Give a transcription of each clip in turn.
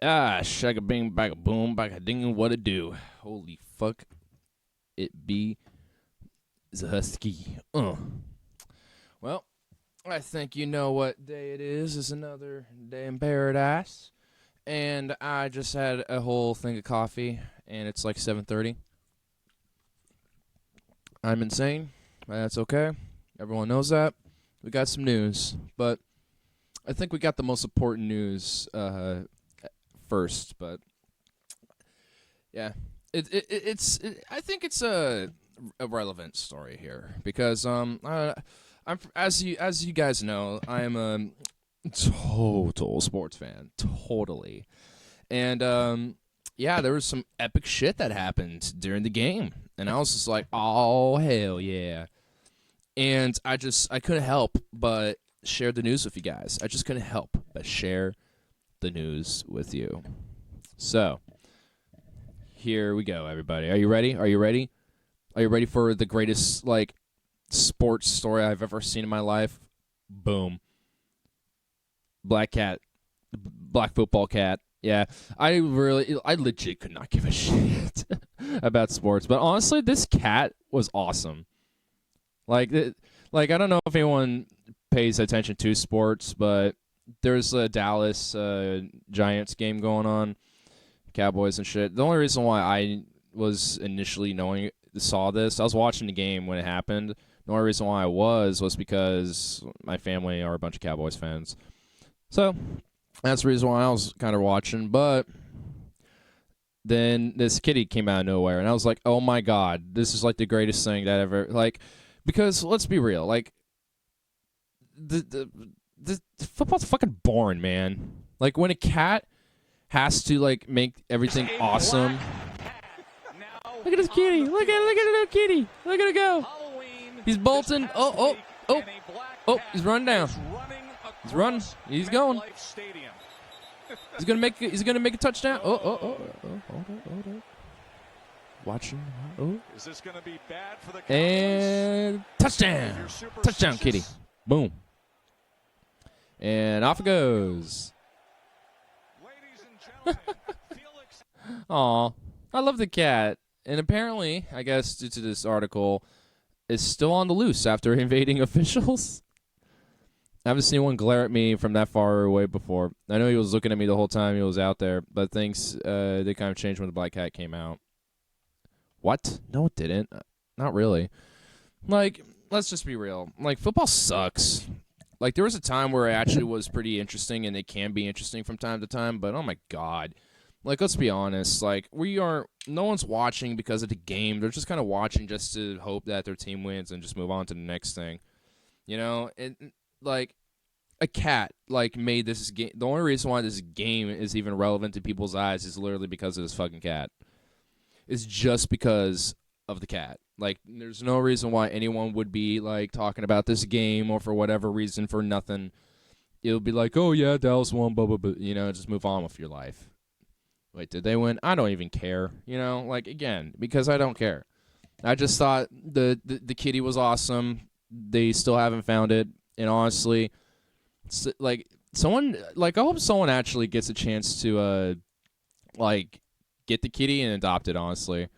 Ah, shaka bing, back a boom, back a ding, what it do? Holy fuck, it be Husky. Well, I think you know what day it is. It's another day in paradise, and I just had a whole thing of coffee, and it's like 7:30. I'm insane. That's okay. Everyone knows that. We got some news, but I think we got the most important news first. But yeah, I think it's a relevant story here because I'm as you guys know, I am a total sports fan, totally, and yeah, there was some epic shit that happened during the game, and I was just like, oh hell yeah. And I couldn't help but share the news with you guys. I just couldn't help but share the news with you. So, here we go, everybody. Are you ready? Are you ready? Are you ready for the greatest, sports story I've ever seen in my life? Boom. Black football cat. Yeah, I legit could not give a shit about sports. But honestly, this cat was awesome. I don't know if anyone pays attention to sports, but there's a Dallas Giants game going on, Cowboys and shit. The only reason why I was initially saw this, I was watching the game when it happened. The only reason why I was because my family are a bunch of Cowboys fans. So that's the reason why I was kind of watching. But then this kitty came out of nowhere, and I was like, oh my god, this is like the greatest thing that ever, because let's be real, the football's fucking boring, man. Like when a cat has to make everything awesome. Look at this kitty. Look at the little kitty. Look at it go. He's bolting. Oh, he's running down. He's running. He's going. He's gonna make a touchdown. Hold on. Watching. Oh. Is this going to be bad for the Cowboys? And touchdown. Touchdown, kitty. Boom. And off it goes. Ladies and gentlemen, Felix. Aw. I love the cat. And apparently, I guess due to this article, is still on the loose after invading officials. I haven't seen one glare at me from that far away before. I know he was looking at me the whole time he was out there, but things they kind of changed when the black cat came out. What? No, it didn't. Not really. Let's just be real. Football sucks. There was a time where it actually was pretty interesting, and it can be interesting from time to time, but oh my god. Let's be honest. No one's watching because of the game. They're just kind of watching just to hope that their team wins and just move on to the next thing. You know? A cat, made this game. The only reason why this game is even relevant to people's eyes is literally because of this fucking cat. It's just because of the cat. There's no reason why anyone would be, talking about this game or for whatever reason for nothing. It'll be like, oh, yeah, Dallas won, blah, blah, blah. Just move on with your life. Wait, did they win? I don't even care. Again, because I don't care. I just thought the kitty was awesome. They still haven't found it. And honestly, I hope someone actually gets a chance to, get the kitty and adopt it, honestly.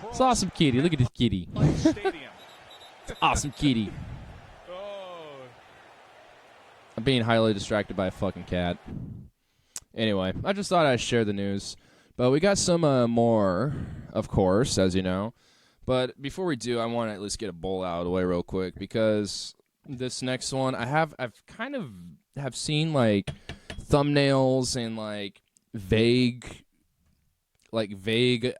It's an awesome kitty. Look at this kitty. Awesome kitty. I'm being highly distracted by a fucking cat. Anyway, I just thought I'd share the news. But we got some more, of course, as you know. But before we do, I want to at least get a bowl out of the way real quick because this next one, I've kind of have seen thumbnails and vague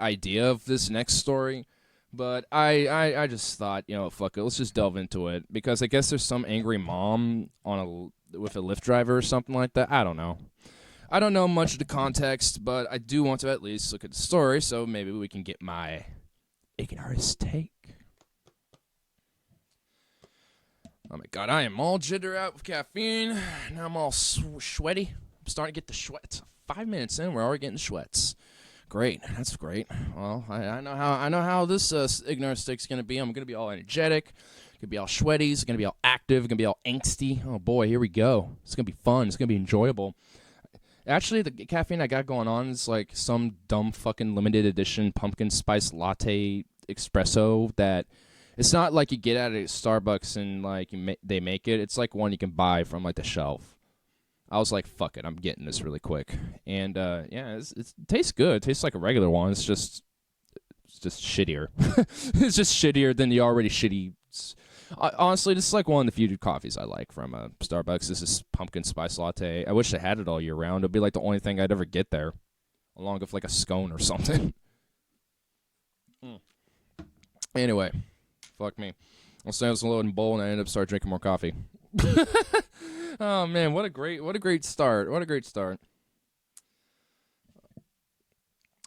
idea of this next story, but I just thought, fuck it, let's just delve into it because I guess there's some angry mom with a Lyft driver or something like that. I don't know much of the context, but I do want to at least look at the story, so maybe we can get my IGNARIST take. Oh my god, I am all jitter out with caffeine. Now I'm all sweaty. I'm starting to get the sweats. 5 minutes in, we're already getting the sweats. Great, that's great. Well, I know how this IGNARIST take's gonna be. I'm gonna be all energetic. Gonna be all sweaty. It's gonna be all active. Gonna be all angsty. Oh boy, here we go. It's gonna be fun. It's gonna be enjoyable. Actually, the caffeine I got going on is like some dumb fucking limited edition pumpkin spice latte espresso that it's not like you get at a Starbucks and like they make it. It's like one you can buy from like the shelf. I was like, fuck it, I'm getting this really quick. And yeah, it tastes good. It tastes like a regular one. It's just shittier. It's just shittier than the already shitty. Honestly, this is like one of the few coffees I like from Starbucks. This is pumpkin spice latte. I wish they had it all year round. It'd be like the only thing I'd ever get there, along with like a scone or something. Anyway, fuck me. I'll say I was loading bowl and I ended up starting drinking more coffee. Oh man, what a great start. What a great start.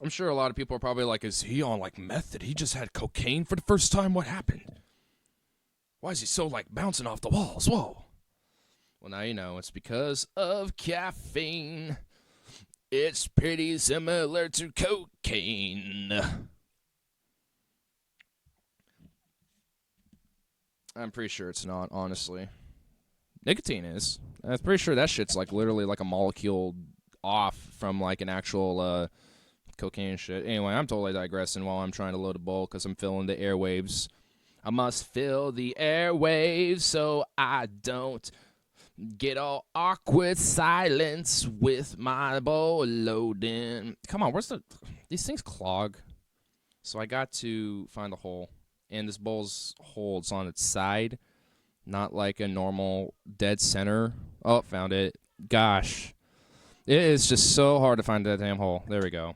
I'm sure a lot of people are probably like, is he on like meth? Did he just had cocaine for the first time? What happened? Why is he so like bouncing off the walls? Whoa. Well, now you know it's because of caffeine. It's pretty similar to cocaine. I'm pretty sure it's not, honestly. Nicotine is. I'm pretty sure that shit's like literally like a molecule off from like an actual cocaine shit. Anyway, I'm totally digressing while I'm trying to load a bowl because I'm filling the airwaves. I must fill the airwaves so I don't get all awkward silence with my bowl loading. Come on, these things clog. So I got to find a hole. And this bowl's hole, it's on its side. Not like a normal dead center. Oh, found it. Gosh. It is just so hard to find that damn hole. There we go.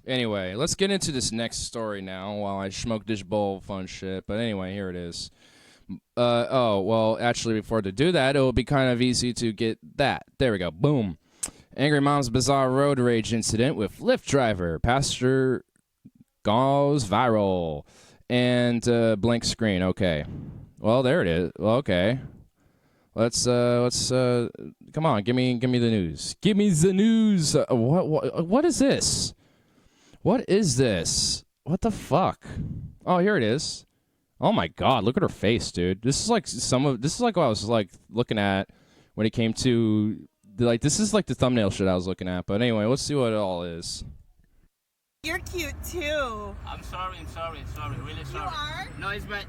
Anyway, let's get into this next story now while I smoke this bowl of fun shit. But anyway, here it is. Oh, well, actually, before to do that, it will be kind of easy to get that. There we go. Boom. Angry mom's bizarre road rage incident with Lyft driver. Pastor goes viral. And blank screen. Okay. Well, there it is. Well, okay. Let's come on. Give me the news. Give me the news. What is this? What is this? What the fuck? Oh, here it is. Oh my god, look at her face, dude. This is like what I was like looking at when it came to like this is like the thumbnail shit I was looking at. But anyway, let's see what it all is. You're cute too. I'm sorry, really sorry. You are? No, it's my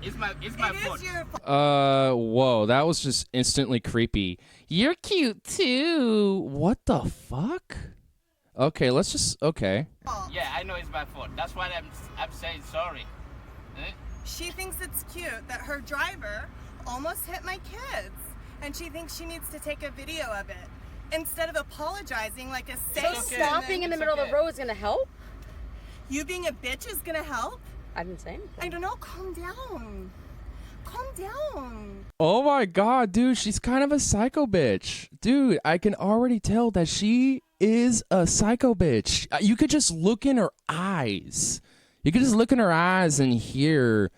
fault. It is your fault. Whoa, that was just instantly creepy. You're cute too. What the fuck? Okay, okay. Yeah, I know it's my fault. That's why I'm saying sorry. Eh? She thinks it's cute that her driver almost hit my kids, and she thinks she needs to take a video of it instead of apologizing like a saint. So stopping in the middle of the road is gonna help? You being a bitch is gonna help? I didn't say anything. I don't know. Calm down. Calm down. Oh my god, dude, she's kind of a psycho bitch. Dude, I can already tell that she is a psycho bitch. You could just look in her eyes. You could just look in her eyes and hear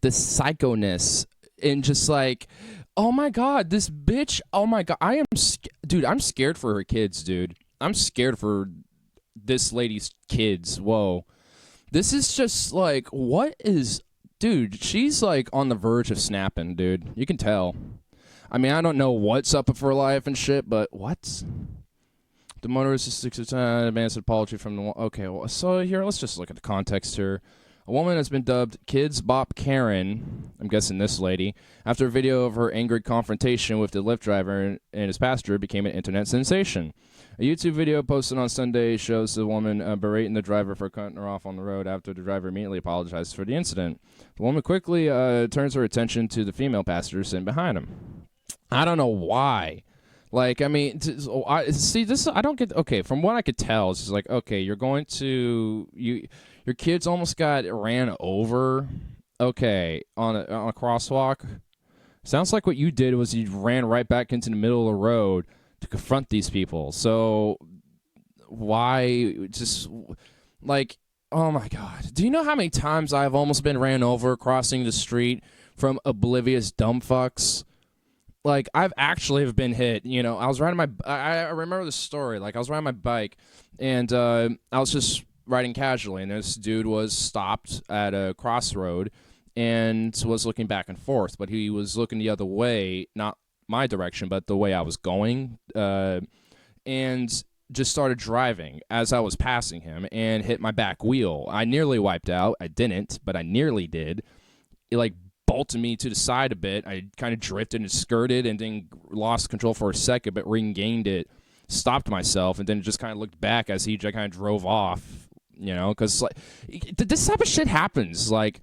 the psychoness and just like, oh my god, this bitch, oh my god, dude, I'm scared for her kids, dude. I'm scared for this lady's kids. Whoa. This is just like, dude, she's like on the verge of snapping, dude. You can tell. I mean, I don't know what's up with her life and shit, but what? The motorist is 6 advanced apology from the... Okay, well, so here, let's just look at the context here. A woman has been dubbed Kids Bop Karen, I'm guessing this lady, after a video of her angry confrontation with the Lyft driver and his passenger became an internet sensation. A YouTube video posted on Sunday shows the woman berating the driver for cutting her off on the road after the driver immediately apologized for the incident. The woman quickly turns her attention to the female passenger sitting behind him. I don't know why. Like, I mean, I don't get... Okay, from what I could tell, it's just like, okay, you're going to... Your kids almost got ran over, okay, on a crosswalk. Sounds like what you did was you ran right back into the middle of the road to confront these people. So why just like, oh my god, do you know how many times I've almost been ran over crossing the street from oblivious dumb fucks? Like, I've actually have been hit. You know, I was riding I remember the story. Like, I was riding my bike and I was just riding casually, and this dude was stopped at a crossroad and was looking back and forth, but he was looking the other way, not my direction, but the way I was going. And just started driving as I was passing him and hit my back wheel. I nearly wiped out. I didn't, but I nearly did. It like bolted me to the side a bit. I kind of drifted and skirted and then lost control for a second, but regained it, stopped myself, and then just kind of looked back as he kind of drove off, you know, because like this type of shit happens. Like,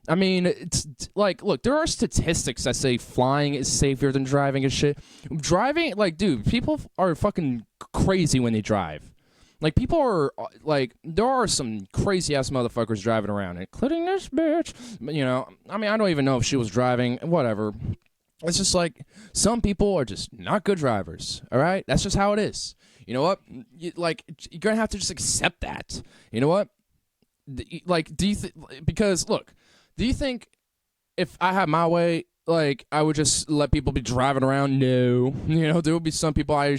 I mean, it's like, look, there are statistics that say flying is safer than driving and shit. Driving, like, dude, people are fucking crazy when they drive. Like, people are, like, there are some crazy-ass motherfuckers driving around, including this bitch. You know, I mean, I don't even know if she was driving, whatever. It's just like, some people are just not good drivers, all right? That's just how it is. You know what? You're going to have to just accept that. You know what? Like, because, look, do you think if I had my way, like, I would just let people be driving around? No. You know, there would be some people I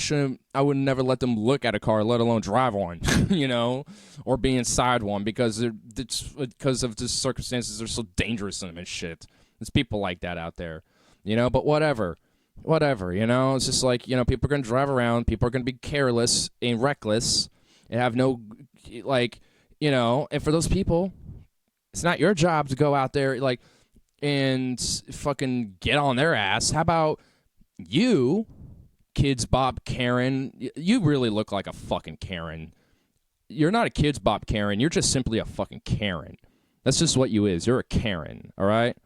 would never let them look at a car, let alone drive one, you know, or be inside one because of the circumstances. They're so dangerous in them and shit. There's people like that out there, you know, but whatever, you know, it's just like, you know, people are going to drive around. People are going to be careless and reckless and have no, like, you know, and for those people, it's not your job to go out there, like, and fucking get on their ass. How about you, Kids Bop Karen? You really look like a fucking Karen. You're not a Kids Bop Karen. You're just simply a fucking Karen. That's just what you is. You're a Karen, all right?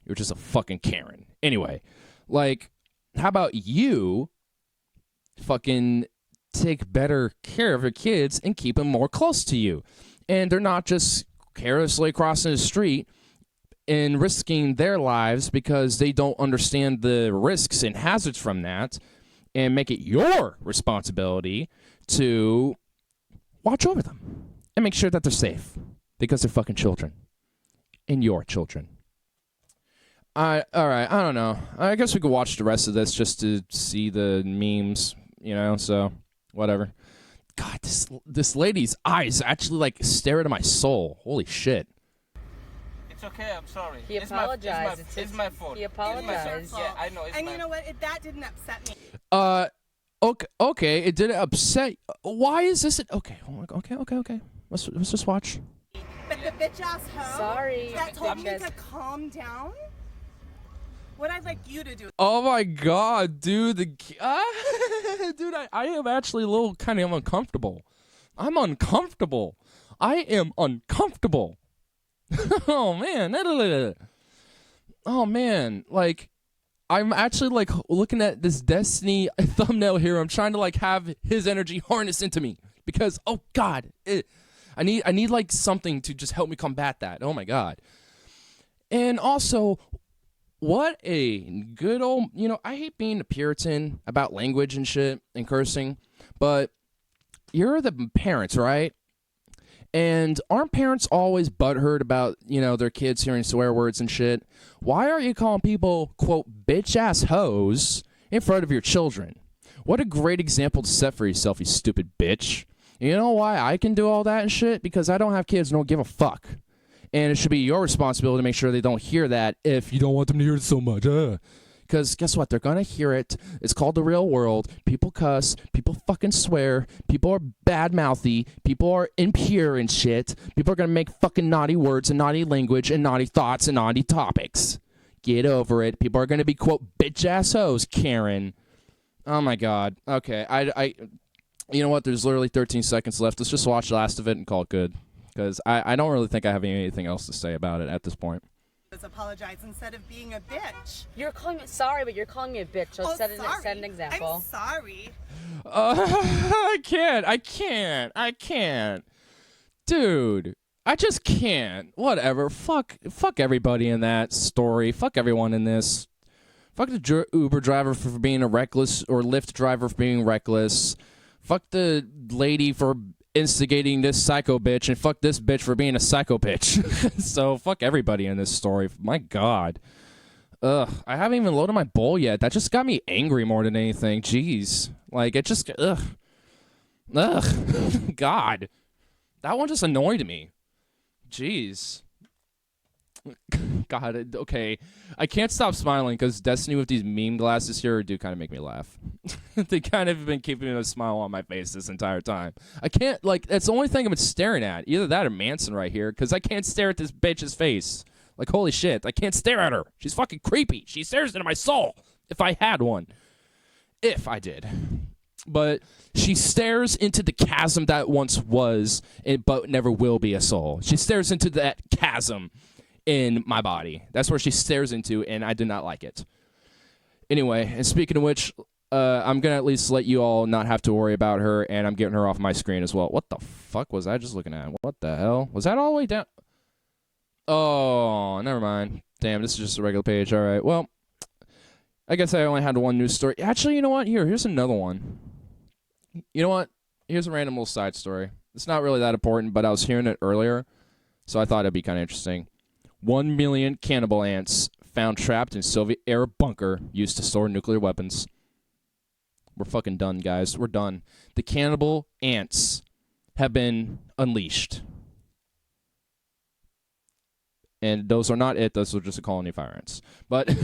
You're just a fucking Karen. Anyway, like, how about you fucking take better care of your kids and keep them more close to you? And they're not just carelessly crossing the street and risking their lives because they don't understand the risks and hazards from that, and make it your responsibility to watch over them and make sure that they're safe because they're fucking children and your children. All right, I don't know. I guess we could watch the rest of this just to see the memes, you know, so whatever. God, this lady's eyes actually, like, stare into my soul. Holy shit. It's okay, I'm sorry. He apologized. It's my fault. He apologized. Yeah, I know. And you know what? That didn't upset me. Okay, it didn't upset. Why is this? Okay. Let's just watch. But the bitch ass hoe Sorry. that told me to calm down. What I'd like you to do. Oh my god, dude! Dude, I am actually a little kind of uncomfortable. I'm uncomfortable. I am uncomfortable. Oh man, oh man, like, I'm actually, like, looking at this Destiny thumbnail here. I'm trying to, like, have his energy harnessed into me because, oh god, I need like something to just help me combat that. Oh my god. And also, what a good old, you know, I hate being a Puritan about language and shit and cursing, but you're the parents, right? And aren't parents always butthurt about, you know, their kids hearing swear words and shit? Why are you calling people, quote, bitch-ass hoes in front of your children? What a great example to set for yourself, you stupid bitch. You know why I can do all that and shit? Because I don't have kids and don't give a fuck. And it should be your responsibility to make sure they don't hear that if you don't want them to hear it so much. Because guess what? They're going to hear it. It's called the real world. People cuss. People fucking swear. People are bad-mouthy. People are impure and shit. People are going to make fucking naughty words and naughty language and naughty thoughts and naughty topics. Get over it. People are going to be, quote, bitch-ass hoes, Karen. Oh, my God. Okay, you know what? There's literally 13 seconds left. Let's just watch the last of it and call it good. Because I don't really think I have anything else to say about it at this point. Apologize instead of being a bitch. You're calling me sorry, but you're calling me a bitch. So Oh, set sorry. an example. I'm sorry. I can't. Dude, I just can't. Whatever. Fuck everybody in that story. Fuck everyone in this. Fuck the Uber driver for being a reckless, or Lyft driver for being reckless. Fuck the lady for instigating this psycho bitch, and fuck this bitch for being a psycho bitch. So fuck everybody in this story. My God. Ugh. I haven't even loaded my bowl yet. That just got me angry more than anything. Jeez. Like, it just, ugh. God. That one just annoyed me. Jeez. God, okay. I can't stop smiling because Destiny with these meme glasses here do kind of make me laugh. They kind of have been keeping a smile on my face this entire time. I can't, like, that's the only thing I've been staring at. Either that or Manson right here, because I can't stare at this bitch's face. Like, holy shit, I can't stare at her. She's fucking creepy. She stares into my soul. If I had one. If I did. But she stares into the chasm that once was, but never will be a soul. She stares into that chasm in my body. That's where she stares into, and I do not like it. Anyway, and speaking of which, I'm going to at least let you all not have to worry about her, and I'm getting her off my screen as well. What the fuck was I just looking at? What the hell? Was that all the way down? Oh, never mind. Damn, this is just a regular page. All right, well, I guess I only had one news story. Actually, you know what? Here's another one. You know what? Here's a random little side story. It's not really that important, but I was hearing it earlier, so I thought it'd be kind of interesting. 1 million cannibal ants found trapped in Soviet-era bunker used to store nuclear weapons. We're fucking done, guys. We're done. The cannibal ants have been unleashed. And those are not it. Those are just a colony of fire ants. But,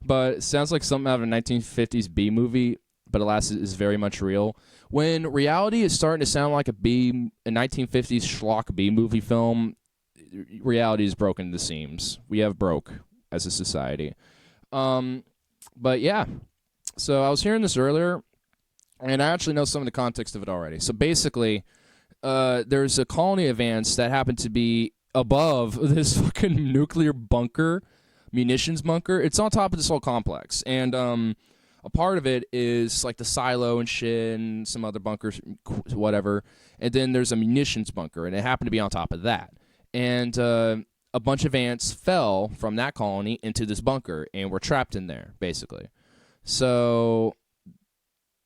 but it sounds like something out of a 1950s B movie, but alas, it is very much real. When reality is starting to sound like a 1950s schlock B movie film, reality is broken to the seams. We have broke as a society. But yeah, so I was hearing this earlier, and I actually know some of the context of it already. So basically, there's a colony of ants that happen to be above this fucking nuclear bunker, munitions bunker. It's on top of this whole complex, and a part of it is like the silo and shit and some other bunkers, whatever. And then there's a munitions bunker, and it happened to be on top of that. And a bunch of ants fell from that colony into this bunker and were trapped in there, basically. So,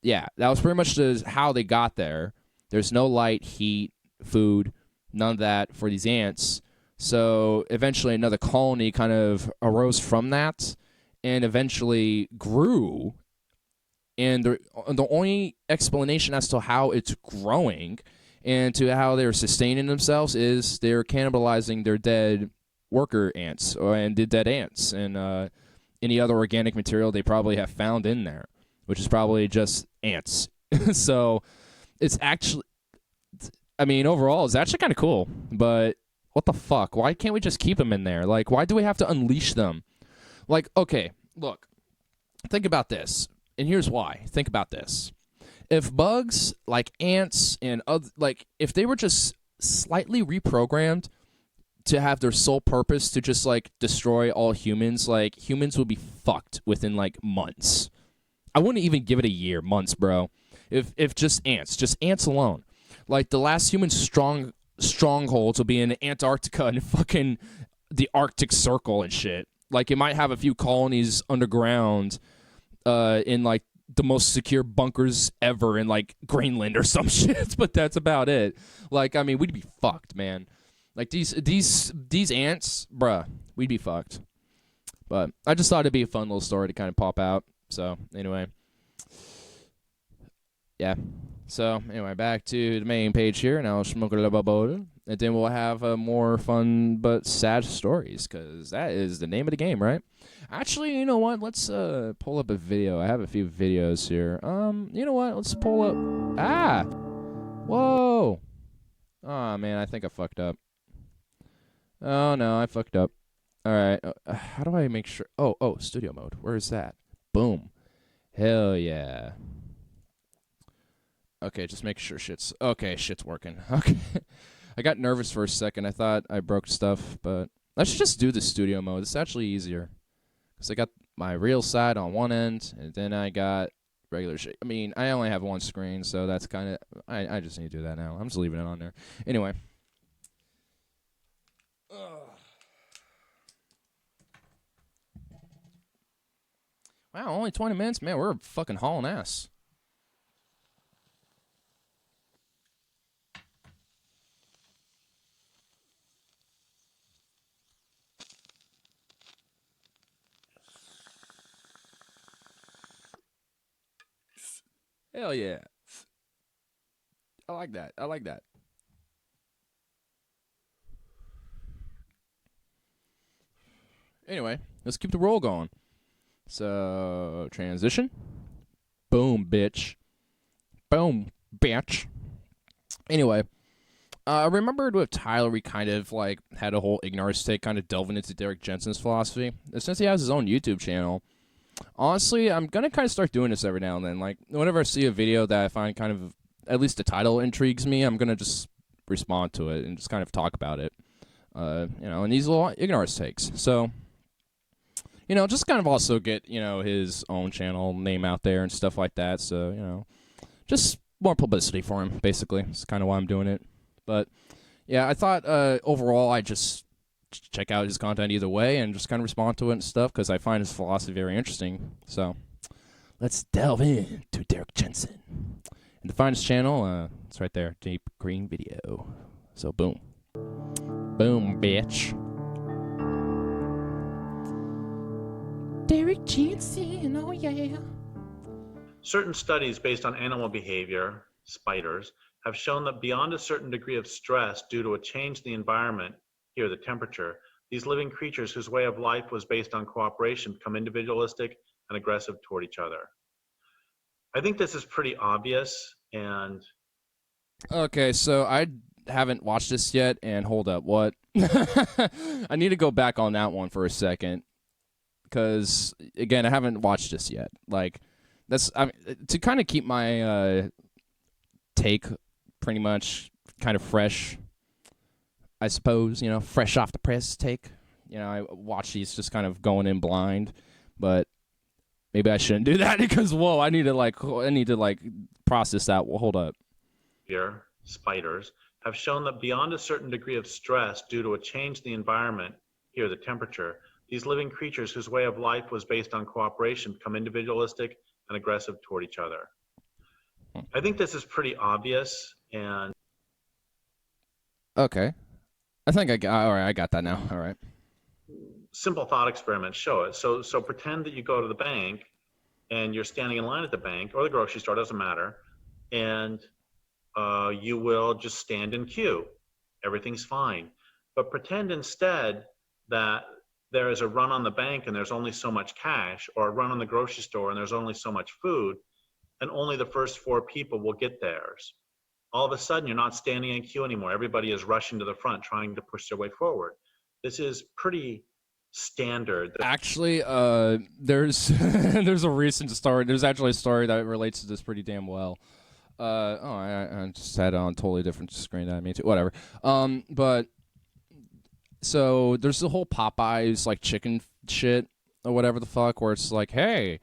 yeah, that was pretty much how they got there. There's no light, heat, food, none of that for these ants. So eventually another colony kind of arose from that and eventually grew. And the only explanation as to how it's growing and to how they're sustaining themselves is they're cannibalizing their dead worker ants and the dead ants and any other organic material they probably have found in there, which is probably just ants. So it's actually, I mean, overall, it's actually kind of cool, but what the fuck? Why can't we just keep them in there? Like, why do we have to unleash them? Like, okay, look, think about this, and here's why. Think about this. If bugs, like ants, and like, if they were just slightly reprogrammed to have their sole purpose to just, like, destroy all humans, like, humans would be fucked within, like, months. I wouldn't even give it a year, months, bro. If just ants alone. Like, the last human strongholds will be in Antarctica and fucking the Arctic Circle and shit. Like, it might have a few colonies underground in, like, the most secure bunkers ever in, like, Greenland or some shit, but that's about it. Like, I mean, we'd be fucked, man. Like, these ants, bruh, we'd be fucked. But I just thought it'd be a fun little story to kind of pop out. So, anyway. Yeah. So, anyway, back to the main page here. Now, smoke a little bit, and then we'll have more fun but sad stories, because that is the name of the game, right? Actually, you know what? Let's pull up a video. I have a few videos here. You know what? Let's pull up. Ah! Whoa! Oh, man, I think I fucked up. Oh, no, I fucked up. All right. How do I make sure? Oh, studio mode. Where is that? Boom. Hell yeah. Okay, just make sure shit's working. Okay. I got nervous for a second. I thought I broke stuff, but let's just do the studio mode. It's actually easier. Because I got my real side on one end, and then I got regular shit. I mean, I only have one screen, so that's kind of... I just need to do that now. I'm just leaving it on there. Anyway. Wow, only 20 minutes? Man, we're fucking hauling ass. Hell yeah. I like that. I like that. Anyway, let's keep the roll going. So, transition. Boom, bitch. Boom, bitch. Anyway, I remembered with Tyler, we kind of like had a whole IGNARIST take, kind of delving into Derek Jensen's philosophy. And since he has his own YouTube channel, honestly, I'm going to kind of start doing this every now and then. Like, whenever I see a video that I find kind of, at least the title intrigues me, I'm going to just respond to it and just kind of talk about it. And these little IGNARIST takes. So, just kind of also get, his own channel name out there and stuff like that. So, just more publicity for him, basically. That's kind of why I'm doing it. But, yeah, I thought overall I'd just check out his content either way and just kind of respond to it and stuff because I find his philosophy very interesting. So, let's delve in to Derek Jensen. And to find his channel, it's right there, deep green video. So, boom. Boom, bitch. Derek Jensen, oh yeah. Certain studies based on animal behavior, spiders, have shown that beyond a certain degree of stress due to a change in the environment, here the temperature, these living creatures whose way of life was based on cooperation become individualistic and aggressive toward each other. I think this is pretty obvious, and... Okay, so I haven't watched this yet, and hold up, what? I need to go back on that one for a second, because, again, I haven't watched this yet. Like, to kind of keep my take pretty much kind of fresh, I suppose, fresh off the press take. I watch these just kind of going in blind, but maybe I shouldn't do that because, whoa, I need to process that. Well, hold up. Here, spiders, have shown that beyond a certain degree of stress due to a change in the environment, here the temperature, these living creatures whose way of life was based on cooperation become individualistic and aggressive toward each other. I think this is pretty obvious, and... Okay. I think I got that now. All right. Simple thought experiments show it. So pretend that you go to the bank, and you're standing in line at the bank, or the grocery store, doesn't matter, and you will just stand in queue. Everything's fine. But pretend instead that there is a run on the bank and there's only so much cash, or a run on the grocery store and there's only so much food, and only the first 4 people will get theirs. All of a sudden, you're not standing in queue anymore. Everybody is rushing to the front, trying to push their way forward. This is pretty standard. Actually, there's there's a recent story. There's actually a story that relates to this pretty damn well. I just had it on a totally different screen than I mean to. Whatever. But so there's the whole Popeyes like chicken shit or whatever the fuck, where it's like, hey,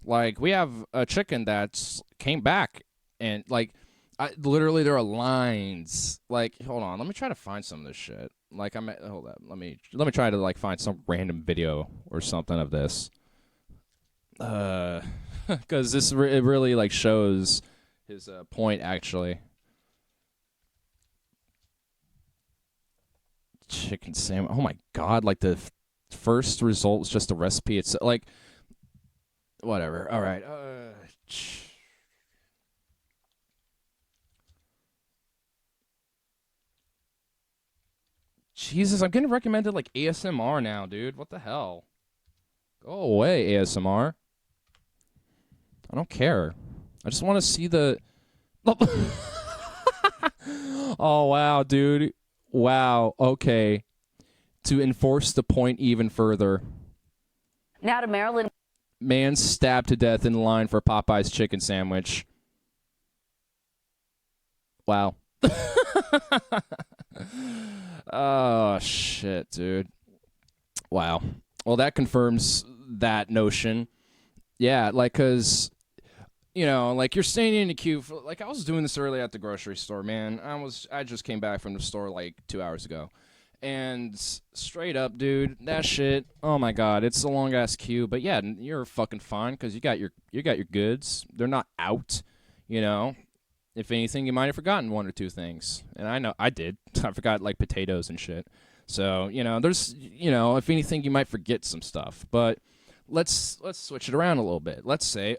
like we have a chicken that's came back, and like, literally there are lines. Like, hold on, let me try to find some of this shit. Like, hold up, let me try to like find some random video or something of this. Because this it really like shows his point actually. Chicken sandwich. Oh my god! Like the first result is just a recipe. It's like whatever. All right. Jesus, I'm getting recommended like ASMR now, dude. What the hell? Go away, ASMR. I don't care. I just want to see the. Oh wow, dude. Wow, okay. To enforce the point even further. Now to Maryland. Man stabbed to death in line for Popeyes chicken sandwich. Wow. Oh, shit, dude. Wow. Well, that confirms that notion. Yeah, like, because, like, you're standing in the queue for, like, I was doing this early at the grocery store, man. I just came back from the store, like, 2 hours ago. And straight up, dude, that shit, oh my god, it's a long-ass queue. But, yeah, you're fucking fine, because you got your goods. They're not out, If anything, you might have forgotten 1 or 2 things. And I know I did. I forgot, like, potatoes and shit. So, there's, if anything, you might forget some stuff. But let's switch it around a little bit. Let's say,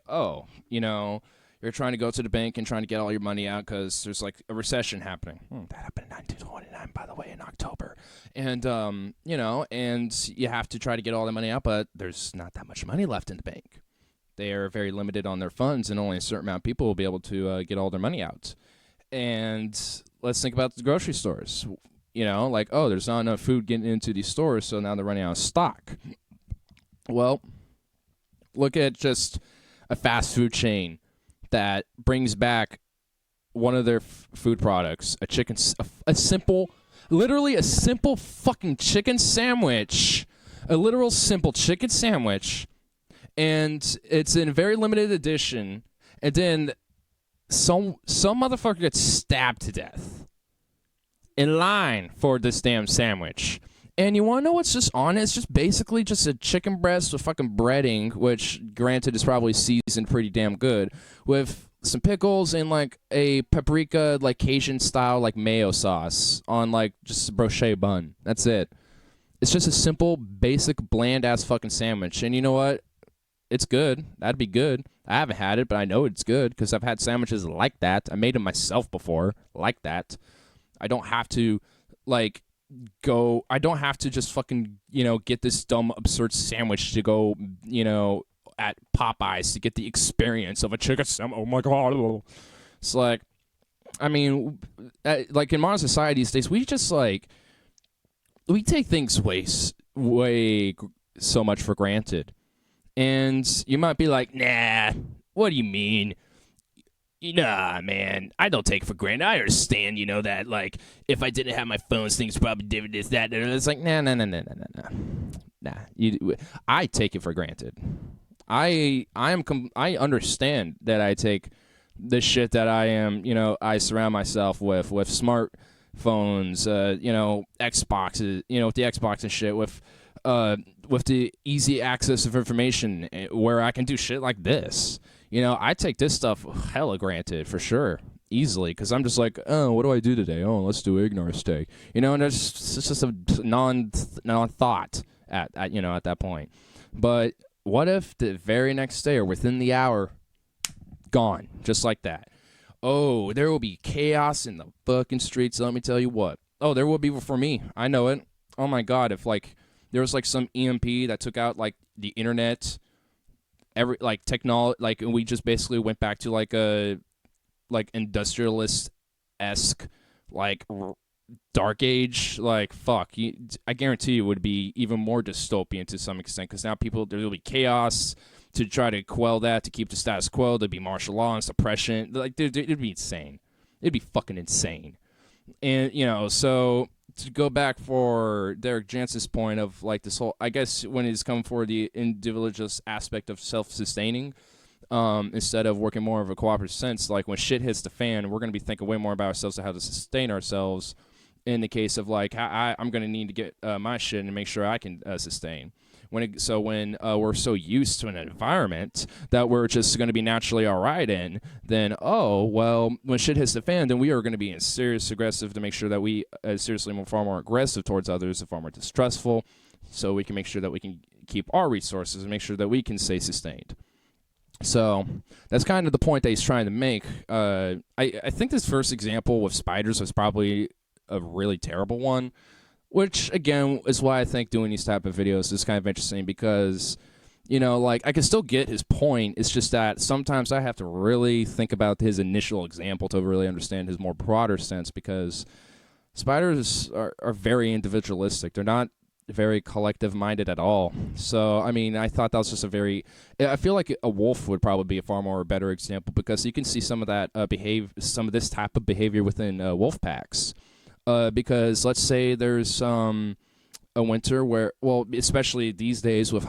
you're trying to go to the bank and trying to get all your money out because there's like a recession happening. That happened in 1929, by the way, in October. And, you know, and you have to try to get all the money out, but there's not that much money left in the bank. They are very limited on their funds, and only a certain amount of people will be able to get all their money out. And let's think about the grocery stores. You know, like, oh, there's not enough food getting into these stores, so now they're running out of stock. Well, look at just a fast food chain that brings back one of their food products, a simple fucking chicken sandwich, a literal simple chicken sandwich, and it's in a very limited edition, and then some motherfucker gets stabbed to death in line for this damn sandwich. And you want to know what's just on it? It's just basically just a chicken breast with fucking breading, which, granted, is probably seasoned pretty damn good, with some pickles and, like, a paprika, like, Cajun-style, like, mayo sauce on, like, just a brioche bun. That's it. It's just a simple, basic, bland-ass fucking sandwich. And you know what? It's good. That'd be good. I haven't had it, but I know it's good because I've had sandwiches like that. I made them myself before, like that. I don't have to, like... I don't have to just fucking, you know, get this dumb, absurd sandwich to go, you know, at Popeyes to get the experience of a chicken sandwich. Oh my God. It's like, I mean, like in modern society these days, we just like, we take things way so much for granted. And you might be like, nah, what do you mean? Nah, man, I don't take it for granted. I understand, you know, that, like, if I didn't have my phones, things probably did this, that, and it's like, nah. I take it for granted. I understand that I take the shit that I am, you know, I surround myself with smartphones, you know, Xboxes, you know, with the Xbox and shit, with the easy access of information where I can do shit like this. You know, I take this stuff hella granted, for sure, easily, because I'm just like, oh, what do I do today? Oh, let's do IGNARIST day. You know, and it's just a non-thought at that point. But what if the very next day or within the hour, gone, just like that? Oh, there will be chaos in the fucking streets, let me tell you what. Oh, there will be for me. I know it. Oh, my God, if, like, there was, like, some EMP that took out, like, the internet, technology, like, we just basically went back to like a industrialist-esque like dark age, like fuck, I guarantee you it would be even more dystopian to some extent, because now there will be chaos to try to quell that, to keep the status quo. There'd be martial law and suppression. Like, it'd be insane. It'd be fucking insane. And you know, so to go back for Derek Jensen's point of like this whole, I guess when he's come for the individualist aspect of self-sustaining, instead of working more of a cooperative sense, like when shit hits the fan, we're going to be thinking way more about ourselves and how to sustain ourselves. In the case of like, I'm going to need to get my shit and make sure I can sustain. When we're so used to an environment that we're just going to be naturally all right in, then, oh, well, when shit hits the fan, then we are going to be in serious aggressive to make sure that we far more aggressive towards others, far more distrustful, so we can make sure that we can keep our resources and make sure that we can stay sustained. So that's kind of the point that he's trying to make. I think this first example with spiders was probably a really terrible one, which, again, is why I think doing these type of videos is kind of interesting because, you know, like, I can still get his point. It's just that sometimes I have to really think about his initial example to really understand his more broader sense, because spiders are very individualistic. They're not very collective-minded at all. So, I mean, I thought that was just I feel like a wolf would probably be a far more better example, because you can see some of that some of this type of behavior within wolf packs. Because let's say there's a winter where, well, especially these days with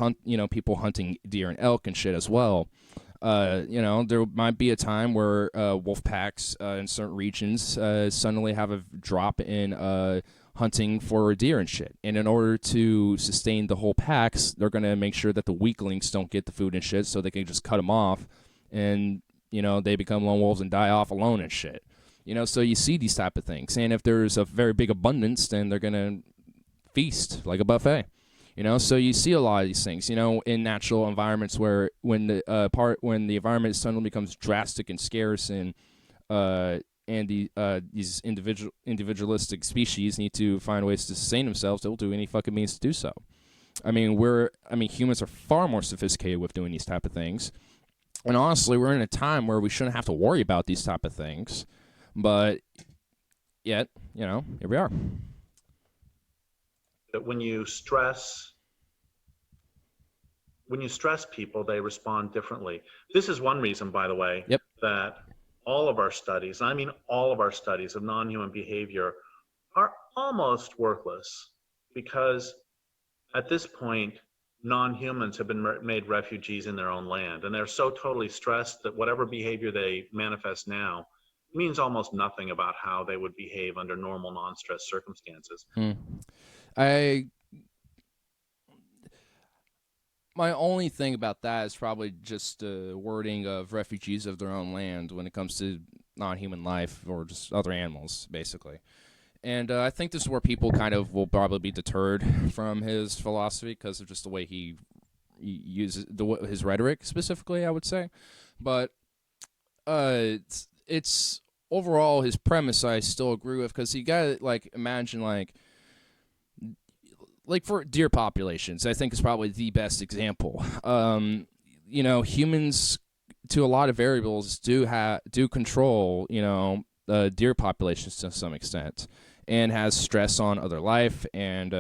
people hunting deer and elk and shit as well. You know, there might be a time where wolf packs in certain regions suddenly have a drop in hunting for deer and shit. And in order to sustain the whole packs, they're going to make sure that the weaklings don't get the food and shit, so they can just cut them off, and, you know, they become lone wolves and die off alone and shit. You know, so you see these type of things. And if there's a very big abundance, then they're going to feast like a buffet. You know, so you see a lot of these things, you know, in natural environments where when the environment suddenly becomes drastic and scarce, and these individualistic species need to find ways to sustain themselves, they'll do any fucking means to do so. I mean, humans are far more sophisticated with doing these type of things. And honestly, we're in a time where we shouldn't have to worry about these type of things. But yet, you know, here we are. That when you stress people, they respond differently. This is one reason, by the way, Yep. that all of our studies, I mean all of our studies of non-human behavior, are almost worthless, because at this point, non-humans have been made refugees in their own land, and they're so totally stressed that whatever behavior they manifest now means almost nothing about how they would behave under normal non-stress circumstances. My only thing about that is probably just the wording of refugees of their own land when it comes to non-human life or just other animals, basically. And I think this is where people kind of will probably be deterred from his philosophy because of just the way he uses his rhetoric specifically, I would say. But it's overall his premise I still agree with, because you gotta imagine for deer populations, I think is probably the best example. You know, humans to a lot of variables do control, you know, deer populations to some extent, and has stress on other life and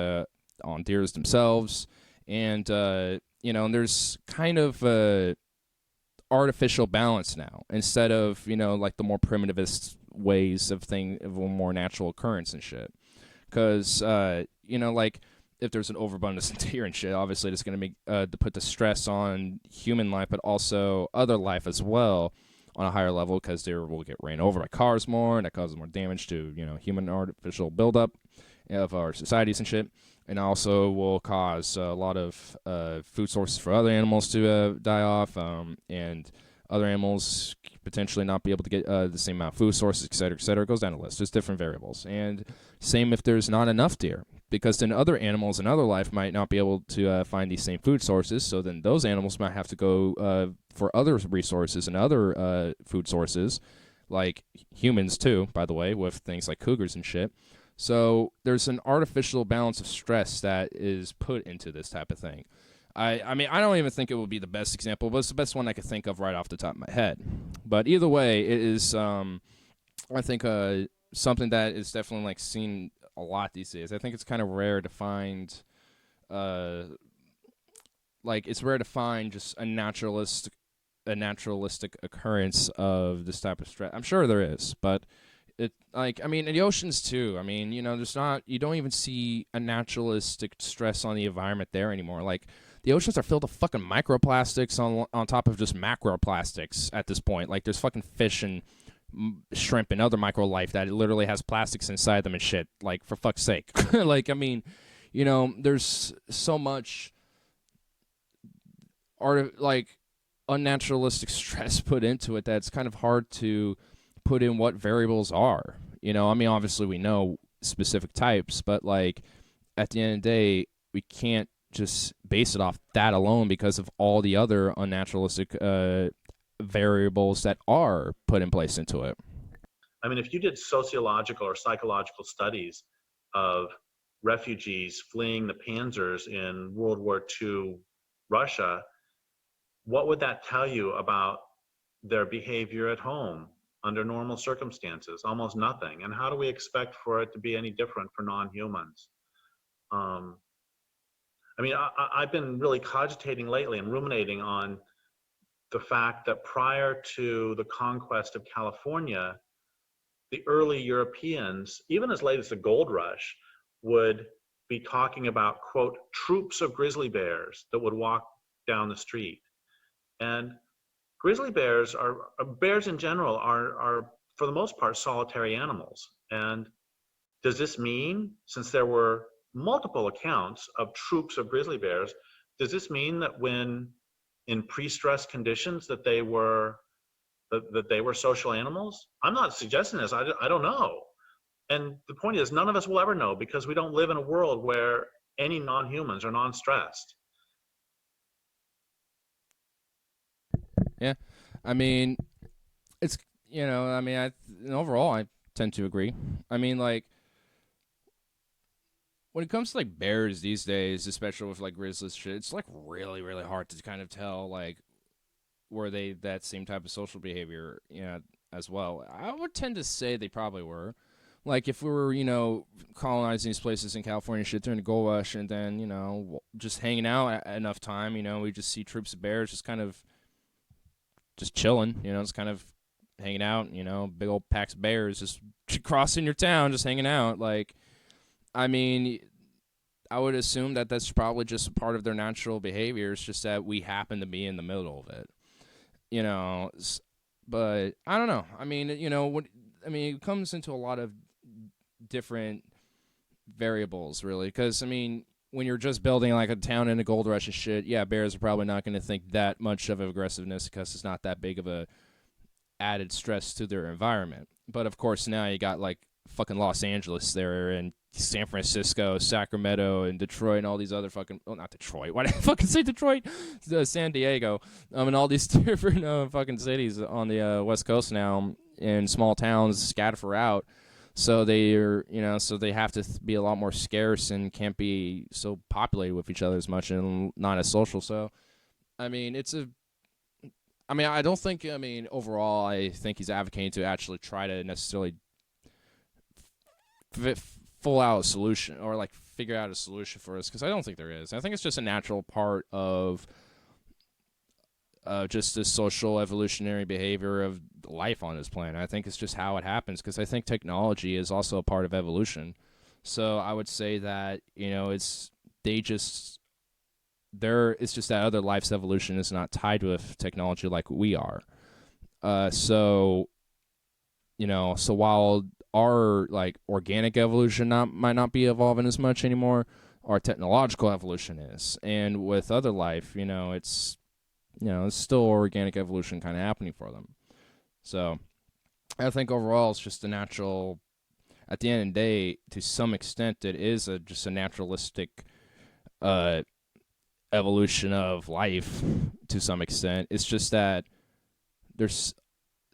on deers themselves. And you know, and there's kind of artificial balance now, instead of, you know, like the more primitivist ways of a more natural occurrence and shit. Because you know, like, if there's an overabundance of deer and shit, obviously it's going to make to put the stress on human life, but also other life as well on a higher level, because deer will get ran over by cars more, and that causes more damage to, you know, human artificial buildup of our societies and shit, and also will cause a lot of food sources for other animals to die off, and other animals potentially not be able to get the same amount of food sources, et cetera, et cetera. It goes down the list. There's different variables. And same if there's not enough deer, because then other animals and other life might not be able to find these same food sources, so then those animals might have to go for other resources and other food sources, like humans too, by the way, with things like cougars and shit. So there's an artificial balance of stress that is put into this type of thing. I mean, I don't even think it would be the best example, but it's the best one I could think of right off the top of my head. But either way, it is, I think, something that is definitely like seen a lot these days. I think it's kind of rare to find, it's rare to find just a naturalistic occurrence of this type of stress. I'm sure there is, but it, like, I mean, in the oceans too. I mean, you know, you don't even see a naturalistic stress on the environment there anymore. Like, the oceans are filled with fucking microplastics on top of just macroplastics at this point. Like, there's fucking fish and shrimp and other micro life that literally has plastics inside them and shit. Like, for fuck's sake. Like, I mean, you know, there's so much unnaturalistic stress put into it that it's kind of hard to put in what variables are. You know, I mean, obviously we know specific types, but like, at the end of the day, we can't just base it off that alone because of all the other unnaturalistic variables that are put in place into it. I mean, if you did sociological or psychological studies of refugees fleeing the panzers in World War II Russia, what would that tell you about their behavior at home under normal circumstances? Almost nothing. And how do we expect for it to be any different for non-humans? I mean, I've been really cogitating lately and ruminating on the fact that prior to the conquest of California, the early Europeans, even as late as the gold rush, would be talking about, quote, troops of grizzly bears that would walk down the street. And grizzly bears bears in general are for the most part solitary animals. And does this mean, since there were multiple accounts of troops of grizzly bears, does this mean that when in pre-stress conditions that they were social animals? I'm not suggesting this. I don't know. And the point is, none of us will ever know, because we don't live in a world where any non-humans are non-stressed. Yeah, I mean, it's overall, I tend to agree. I mean, like, when it comes to like bears these days, especially with like grizzlies shit, it's like really, really hard to kind of tell like were they that same type of social behavior, as well. I would tend to say they probably were. Like if we were, colonizing these places in California shit during the gold rush, and then just hanging out enough time, we just see troops of bears just kind of just chilling, just kind of hanging out, big old packs of bears just crossing your town, just hanging out. Like, I mean, I would assume that that's probably just a part of their natural behavior. It's just that we happen to be in the middle of it, But I don't know. I mean, it comes into a lot of different variables, really. Because, I mean, when you're just building like a town in a gold rush and shit, yeah, bears are probably not going to think that much of aggressiveness because it's not that big of a added stress to their environment. But of course, now you got like fucking Los Angeles there, and San Francisco, Sacramento, and Detroit, and all these other fucking not Detroit. Why did I fucking say Detroit? San Diego, and all these different fucking cities on the West Coast now, in small towns scattered throughout. So they are, so they have to be a lot more scarce and can't be so populated with each other as much and not as social. So, I mean, I don't think, overall, I think he's advocating to actually try to necessarily full out a solution or like figure out a solution for us, because I don't think there is. I think it's just a natural part of just the social evolutionary behavior of life on this planet. I think it's just how it happens, because I think technology is also a part of evolution. So I would say that it's just that other life's evolution is not tied with technology like we are. So while our like organic evolution might not be evolving as much anymore, our technological evolution is. And with other life, it's still organic evolution kind of happening for them. So I think overall it's just a natural, at the end of the day, to some extent, it is just a naturalistic evolution of life to some extent. It's just that there's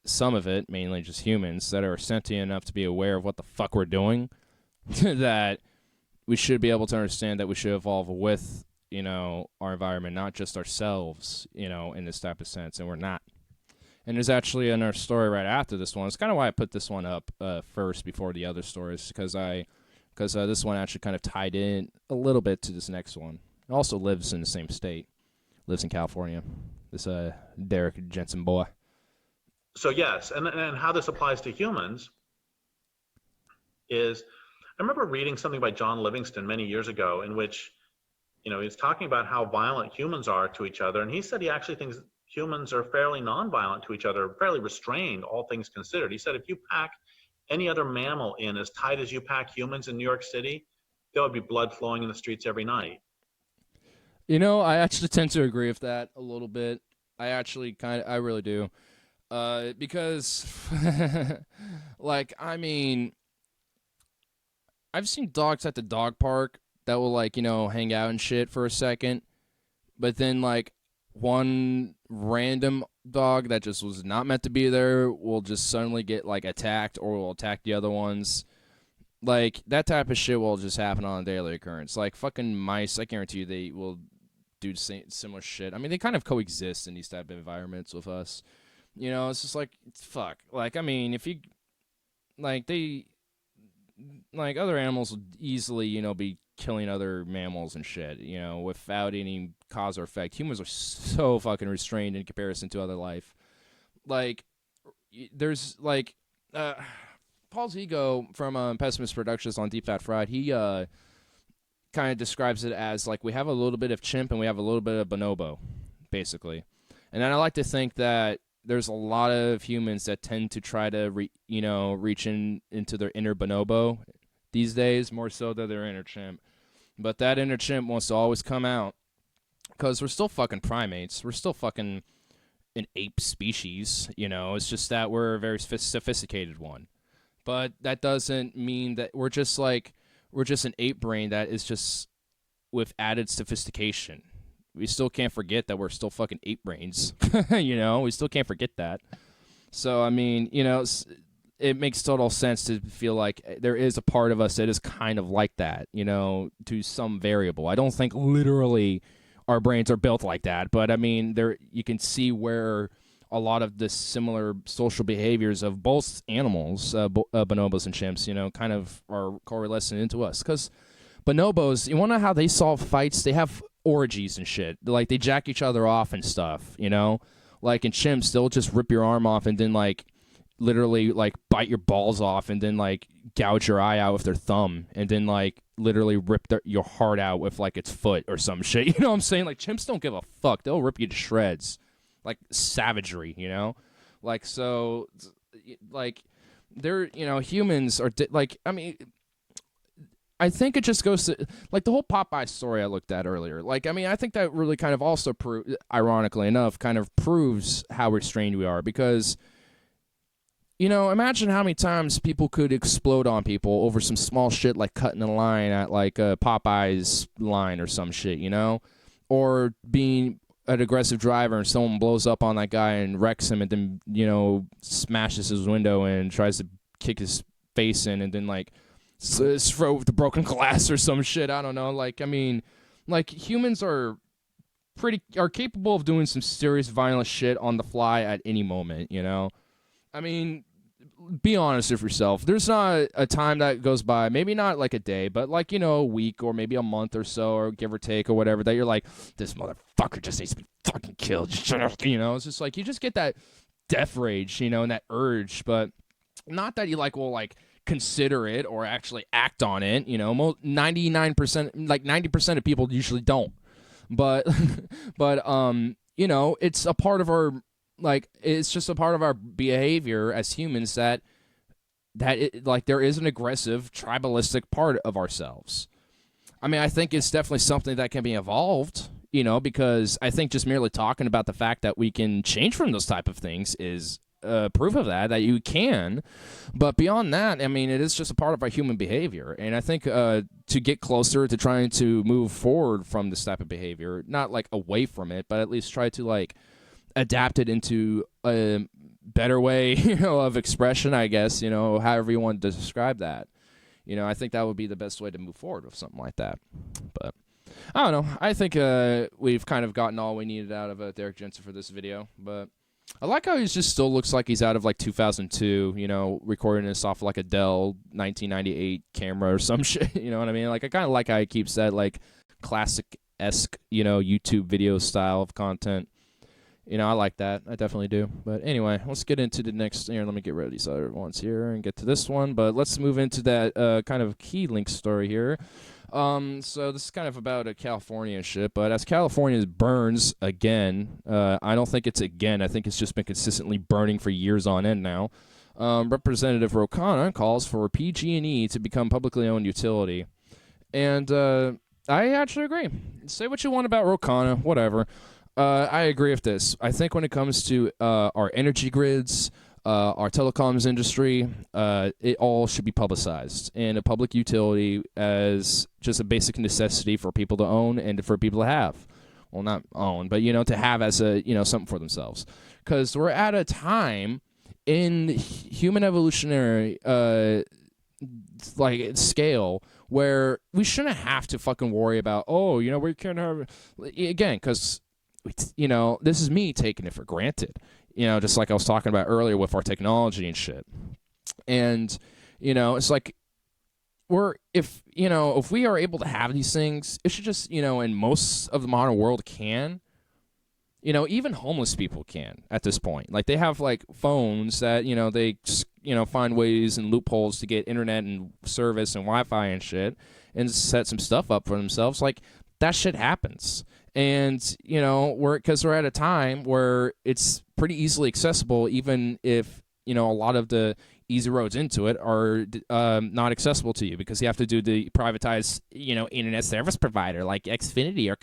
some of it, mainly just humans, that are sentient enough to be aware of what the fuck we're doing, that we should be able to understand that we should evolve with, our environment, not just ourselves, in this type of sense, and we're not. And there's actually another story right after this one. It's kind of why I put this one up first before the other stories, because this one actually kind of tied in a little bit to this next one. It also lives in the same state, lives in California, this Derek Jensen boy. So yes, and how this applies to humans is, I remember reading something by John Livingston many years ago in which, he was talking about how violent humans are to each other, and he said he actually thinks humans are fairly nonviolent to each other, fairly restrained, all things considered. He said if you pack any other mammal in as tight as you pack humans in New York City, there would be blood flowing in the streets every night. I actually tend to agree with that a little bit. I really do. Because, like, I've seen dogs at the dog park that will, like, hang out and shit for a second, but then, like, one random dog that just was not meant to be there will just suddenly get, like, attacked or will attack the other ones. Like, that type of shit will just happen on a daily occurrence. Like, fucking mice, I guarantee you they will do similar shit. I mean, they kind of coexist in these type of environments with us. It's just like, fuck. Like, if you, like, other animals would easily, be killing other mammals and shit, without any cause or effect. Humans are so fucking restrained in comparison to other life. Like, there's, like, Paul's Ego from Pessimist Productions on Deep Fat Fried, he, kind of describes it as, like, we have a little bit of chimp and we have a little bit of bonobo, basically. And then I like to think that there's a lot of humans that tend to try to, reach into their inner bonobo these days, more so than their inner chimp. But that inner chimp wants to always come out, because we're still fucking primates. We're still fucking an ape species, It's just that we're a very sophisticated one. But that doesn't mean that we're just an ape brain that is just with added sophistication. We still can't forget that we're still fucking ape brains. You know, we still can't forget that. So, I mean, you know, it makes total sense to feel like there is a part of us that is kind of like that, you know, to some variable. I don't think literally our brains are built like that, but I mean, you can see where a lot of the similar social behaviors of both animals, bonobos and chimps, you know, kind of are correlating into us. Because bonobos, you want to know how they solve fights? They have orgies and shit. Like, they jack each other off and stuff, you know? Like, in chimps, they'll just rip your arm off and then, like, literally, like, bite your balls off and then, like, gouge your eye out with their thumb and then, like, literally rip your heart out with, like, its foot or some shit. You know what I'm saying? Like, chimps don't give a fuck. They'll rip you to shreds. Like, savagery, you know? Like, so, like, they're, you know, humans are, like, I mean, I think it just goes to, like, the whole Popeye story I looked at earlier. Like, I mean, I think that really kind of also, ironically enough, kind of proves how restrained we are. Because, you know, imagine how many times people could explode on people over some small shit like cutting a line at, like, a Popeyes line or some shit, you know? Or being an aggressive driver and someone blows up on that guy and wrecks him and then, you know, smashes his window and tries to kick his face in and then, like, throw with the broken glass or some shit. I don't know. Like, I mean, like, humans are capable of doing some serious violent shit on the fly at any moment, you know? I mean, be honest with yourself. There's not a time that goes by, maybe not like a day, but like, you know, a week or maybe a month or so, or give or take or whatever, that you're like, this motherfucker just needs to be fucking killed. You know, it's just like, you just get that death rage, you know, and that urge, but not that you like will like consider it or actually act on it. You know, 99%, like 90% of people usually don't. But, you know, it's a part of our, like, it's just a part of our behavior as humans that like, there is an aggressive, tribalistic part of ourselves. I mean, I think it's definitely something that can be evolved, you know, because I think just merely talking about the fact that we can change from those type of things is proof of that you can. But beyond that, I mean, it is just a part of our human behavior. And I think to get closer to trying to move forward from this type of behavior, not like away from it, but at least try to like adapt it into a better way, you know, of expression, I guess, you know, however you want to describe that. You know, I think that would be the best way to move forward with something like that. But I don't know. I think we've kind of gotten all we needed out of Derek Jensen for this video. But I like how he just still looks like he's out of like 2002, you know, recording this off like a Dell 1998 camera or some shit. You know what I mean? Like, I kind of like how he keeps that like classic-esque, you know, YouTube video style of content. You know, I like that. I definitely do. But anyway, let's get into the next. Here, let me get rid of these other ones here and get to this one. But let's move into that kind of key link story here. So this is kind of about California and shit. But as California burns again, I don't think it's again. I think it's just been consistently burning for years on end now. Representative Rocana calls for PG&E to become publicly owned utility. And I actually agree. Say what you want about Rocana, whatever. I agree with this. I think when it comes to our energy grids, our telecoms industry, it all should be publicized and a public utility as just a basic necessity for people to own and for people to have. Well, not own, but, you know, to have as a, you know, something for themselves. Because we're at a time in human evolutionary like scale where we shouldn't have to fucking worry about, oh, you know, we can't have, again, because, you know, this is me taking it for granted, you know, just like I was talking about earlier with our technology and shit. And, you know, it's like if we are able to have these things, it should just, you know, and most of the modern world can, you know, even homeless people can at this point. Like, they have like phones that, you know, they, you know, find ways and loopholes to get internet and service and Wi-Fi and shit and set some stuff up for themselves. Like, that shit happens. And, you know, because we're at a time where it's pretty easily accessible, even if, you know, a lot of the easy roads into it are not accessible to you because you have to do the privatized, you know, internet service provider like Xfinity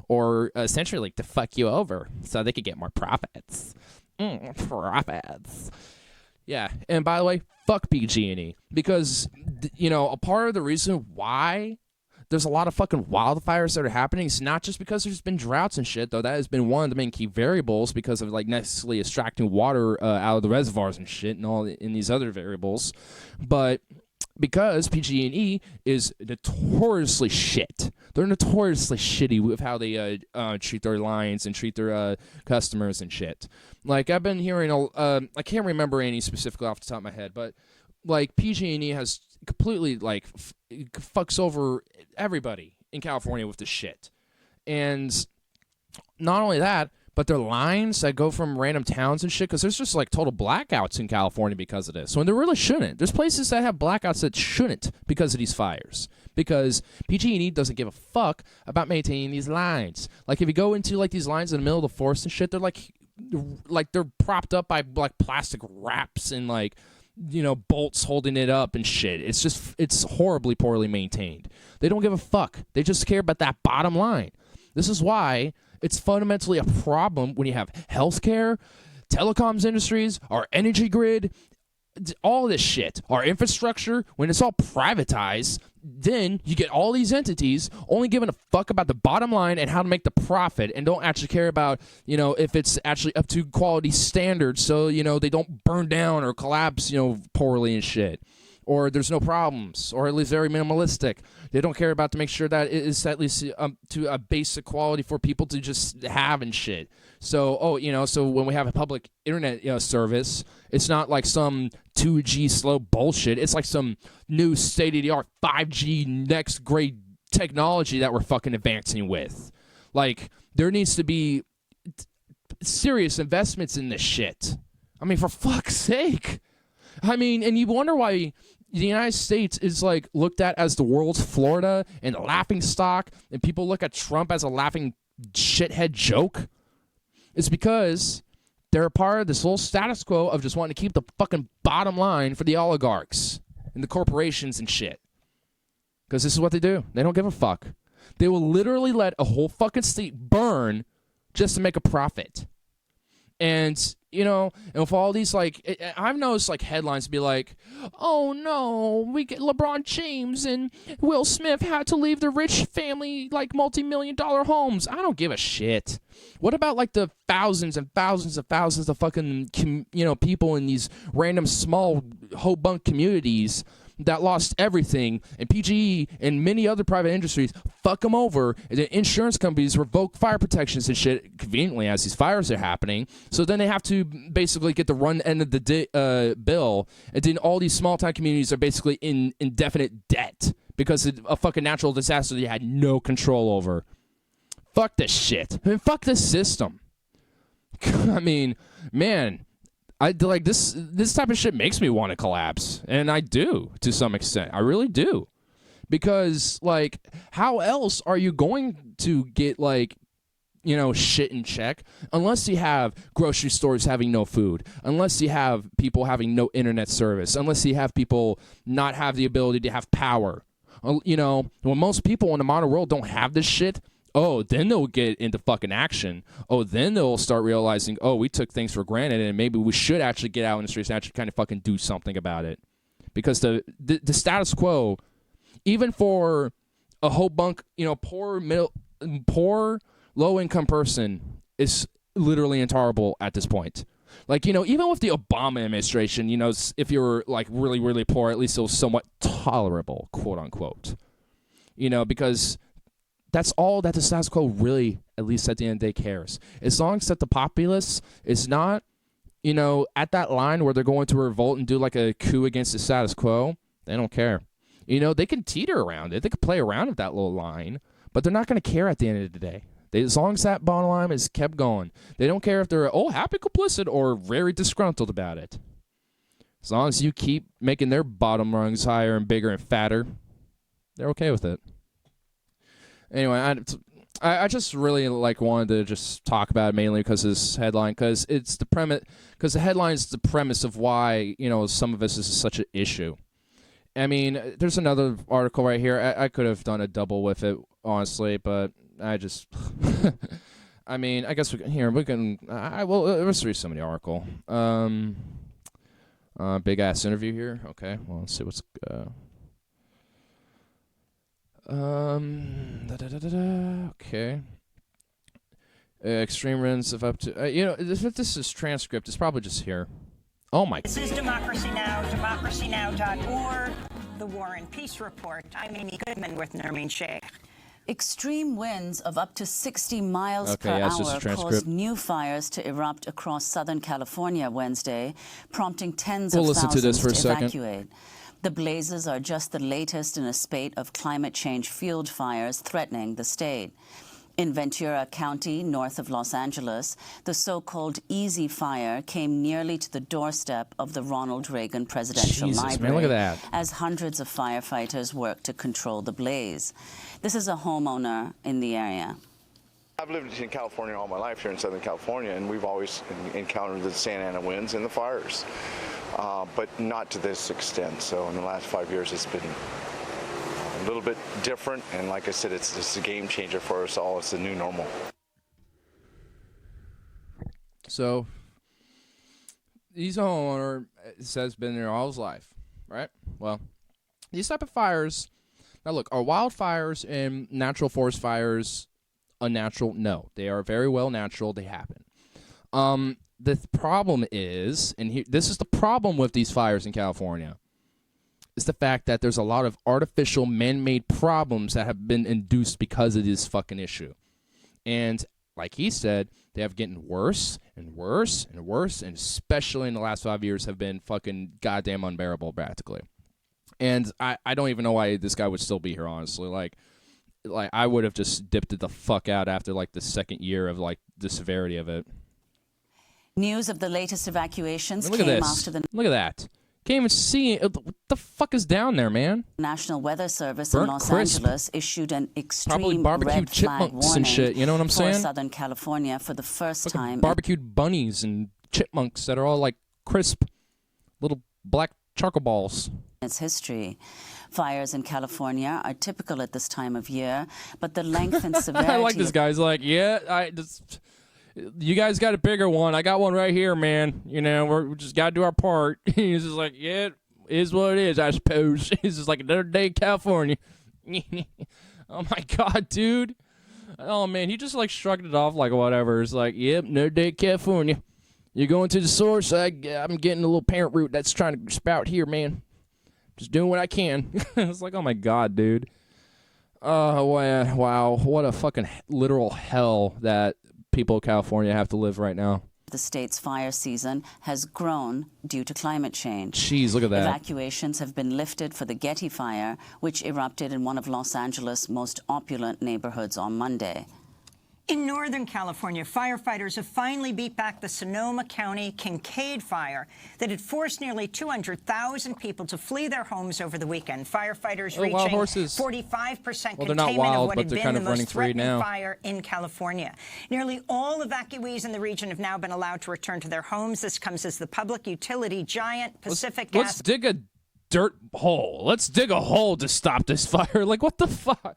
or CenturyLink to fuck you over so they could get more profits. Profits. Yeah, and by the way, fuck PG&E because, you know, a part of the reason why there's a lot of fucking wildfires that are happening. It's not just because there's been droughts and shit, though. That has been one of the main key variables because of like necessarily extracting water out of the reservoirs and shit and all in these other variables. But because PG&E is notoriously shit. They're notoriously shitty with how they treat their lines and treat their customers and shit. Like, I've been hearing, I can't remember any specifically off the top of my head, but, like, PG&E has completely, like, fucks over everybody in California with this shit. And not only that, but their lines that go from random towns and shit, because there's just, like, total blackouts in California because of this, when there really shouldn't. There's places that have blackouts that shouldn't because of these fires. Because PG&E doesn't give a fuck about maintaining these lines. Like, if you go into, like, these lines in the middle of the forest and shit, they're, like they're propped up by, like, plastic wraps and, like, you know, bolts holding it up and shit. It's horribly poorly maintained. They don't give a fuck. They just care about that bottom line. This is why it's fundamentally a problem when you have healthcare, telecoms industries, our energy grid, all this shit, our infrastructure. When it's all privatized, then you get all these entities only giving a fuck about the bottom line and how to make the profit, and don't actually care about, you know, if it's actually up to quality standards, so, you know, they don't burn down or collapse, you know, poorly and shit, or there's no problems, or at least very minimalistic. They don't care about to make sure that it is at least to a basic quality for people to just have and shit. So, so when we have a public internet service, it's not like some 2G slow bullshit. It's like some new state-of-the-art 5G next grade technology that we're fucking advancing with. Like, there needs to be serious investments in this shit. I mean, for fuck's sake. I mean, and you wonder why the United States is, like, looked at as the world's Florida and a laughing stock, and people look at Trump as a laughing shithead joke. It's because they're a part of this whole status quo of just wanting to keep the fucking bottom line for the oligarchs and the corporations and shit. Because this is what they do. They don't give a fuck. They will literally let a whole fucking state burn just to make a profit. And, you know, and with all these, like, I've noticed, like, headlines be like, oh, no, we get LeBron James and Will Smith had to leave the rich family, like, multi-million-dollar homes. I don't give a shit. What about, like, the thousands and thousands and thousands of fucking, people in these random small ho-bunk communities that lost everything, and PGE and many other private industries fuck them over, and the insurance companies revoke fire protections and shit conveniently as these fires are happening, so then they have to basically get the run end of the bill, and then all these small-town communities are basically in indefinite debt because of a fucking natural disaster they had no control over. Fuck this shit. I mean, fuck this system. I mean, man, I like this type of shit makes me want to collapse, and I do to some extent. I really do, because, like, how else are you going to get, like, shit in check unless you have grocery stores having no food, unless you have people having no internet service, unless you have people not have the ability to have power. When most people in the modern world don't have this shit, oh, then they'll get into fucking action. Oh, then they'll start realizing, oh, we took things for granted, and maybe we should actually get out in the streets and actually kind of fucking do something about it. Because the status quo, even for a whole bunk, poor, low-income person, is literally intolerable at this point. Like, even with the Obama administration, if you were, like, really, really poor, at least it was somewhat tolerable, quote-unquote. Because that's all that the status quo really, at least at the end of the day, cares. As long as that the populace is not, at that line where they're going to revolt and do like a coup against the status quo, they don't care. They can teeter around it. They can play around with that little line, but they're not going to care at the end of the day. As long as that bottom line is kept going, they don't care if they're, happy complicit or very disgruntled about it. As long as you keep making their bottom rungs higher and bigger and fatter, they're okay with it. Anyway, I just really wanted to just talk about it mainly because of this headline, because it's the premise, because the headline is the premise of why some of this is such an issue. I mean, there's another article right here. I could have done a double with it, honestly, but I just, I mean, I guess let's read some of the article. Big ass interview here. Okay, well, let's see what's. Okay. Extreme runs of up to... if this is transcript, it's probably just here. Oh, my... This is Democracy Now!, democracynow.org, the War and Peace Report. I'm Amy Goodman with Nermeen Sheikh. Extreme winds of up to 60 miles Okay, per yeah, it's just a hour transcript. caused new fires to erupt across Southern California Wednesday, prompting tens We'll of listen to this thousands for a to second. evacuate. The blazes are just the latest in a spate of climate change-fueled fires threatening the state. In Ventura County, north of Los Angeles, the so-called Easy Fire came nearly to the doorstep of the Ronald Reagan Presidential Jesus, Library man, look at that. as hundreds of firefighters worked to control the blaze. This is a homeowner in the area. I've lived in California all my life here in Southern California, and we've always encountered the Santa Ana winds and the fires, but not to this extent. So in the last 5 years, it's been a little bit different, and like I said, it's a game changer for us all. It's the new normal. So, he's a homeowner, says been there all his life, right? Well, these type of fires, now look, are wildfires and natural forest fires unnatural? No, they are very well natural. They happen. The problem is, and this is the problem with these fires in California, is the fact that there's a lot of artificial man-made problems that have been induced because of this fucking issue. And like he said, they have getting worse and worse and worse, and especially in the last 5 years have been fucking goddamn unbearable practically. And I don't even know why this guy would still be here, honestly. Like I would have just dipped it the fuck out after like the second year of like the severity of it. News of the latest evacuations Look at came this. after the Look at that. Can't even see it. What the fuck is down there, man? National Weather Service Burnt in Los crisp. Angeles issued an Probably extreme barbecued red flag chipmunks warning and shit. You know what I'm for saying? Southern California for the first Fucking time barbecued bunnies and chipmunks that are all like crisp little black charcoal balls. in its history. Fires in California are typical at this time of year, but the length and severity I like this guy. He's like, yeah, you guys got a bigger one. I got one right here, man. You know, we just got to do our part. He's just like, yeah, it is what it is, I suppose. He's just like another day in California. Oh, my God, dude. Oh, man, he just, like, shrugged it off like whatever. It's like, yep, another day in California. You're going to the source. I'm getting a little parent root that's trying to spout here, man. Just doing what I can. It's like, oh, my God, dude. Oh, wow. What a fucking literal hell that people in California have to live right now. the state's fire season has grown due to climate change. Jeez, look at that. Evacuations have been lifted for the Getty fire, which erupted in one of Los Angeles' most opulent neighborhoods on Monday. In Northern California, firefighters have finally beat back the Sonoma County Kincaid fire that had forced nearly 200,000 people to flee their homes over the weekend. Firefighters wild reaching horses. 45% Well, they're not containment wild, of what but had they're been kind the of running most free threatening now. fire in California. Nearly all evacuees in the region have now been allowed to return to their homes. This comes as the public utility giant Pacific Gas... Let's dig a dirt hole. Let's dig a hole to stop this fire. Like, what the fuck?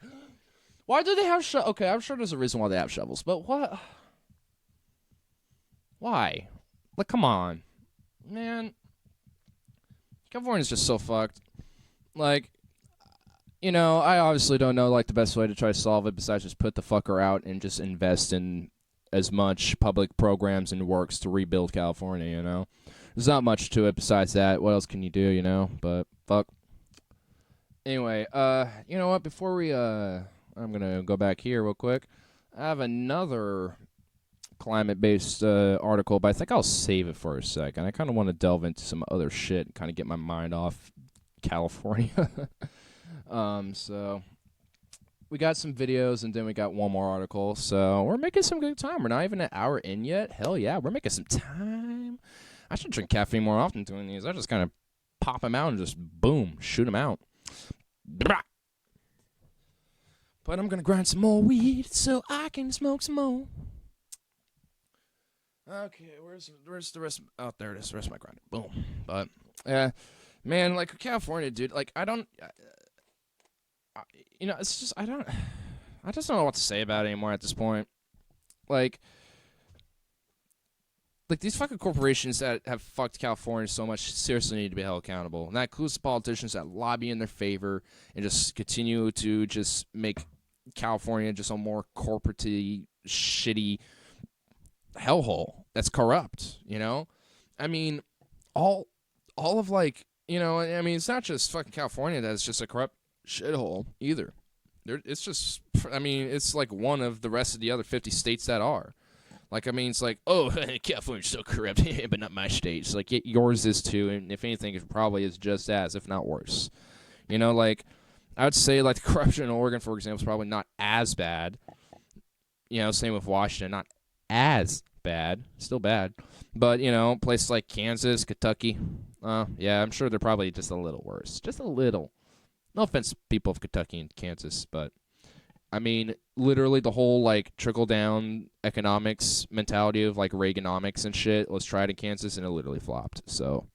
Why do they have Okay, I'm sure there's a reason why they have shovels, but what? Why? Like, come on. Man. California's just so fucked. Like, you know, I obviously don't know, like, the best way to try to solve it besides just put the fucker out and just invest in as much public programs and works to rebuild California, you know? There's not much to it besides that. What else can you do, you know? But, fuck. Anyway, you know what? Before we, I'm going to go back here real quick. I have another climate-based article, but I think I'll save it for a second. I kind of want to delve into some other shit and kind of get my mind off California. So we got some videos, and then we got one more article. So we're making some good time. We're not even an hour in yet. Hell yeah, we're making some time. I should drink caffeine more often doing these. I just kind of pop them out and just, boom, shoot them out. Blah. But I'm going to grind some more weed so I can smoke some more. Okay, where's the rest? Oh, there it is. The rest of my grind. Boom. But, man, like, California, dude, like, I don't, you know, it's just, I just don't know what to say about it anymore at this point. Like, like these fucking corporations that have fucked California so much seriously need to be held accountable. And that includes politicians that lobby in their favor and just continue to just make California just a more corporate-y, shitty hellhole that's corrupt, you know? I mean, all of like, you know, I mean, it's not just fucking California that's just a corrupt shithole either. It's just, I mean, it's like one of the rest of the other 50 states that are. Like, I mean, it's like, oh, California's so corrupt, but not my state. It's like, yours is too, and if anything, it probably is just as, if not worse. You know, like, I would say, like, the corruption in Oregon, for example, is probably not as bad. You know, same with Washington, not as bad, still bad. But, you know, places like Kansas, Kentucky, yeah, I'm sure they're probably just a little worse. Just a little. No offense, people of Kentucky and Kansas, but I mean, literally the whole, like, trickle-down economics mentality of, like, Reaganomics and shit was tried in Kansas, and it literally flopped. So,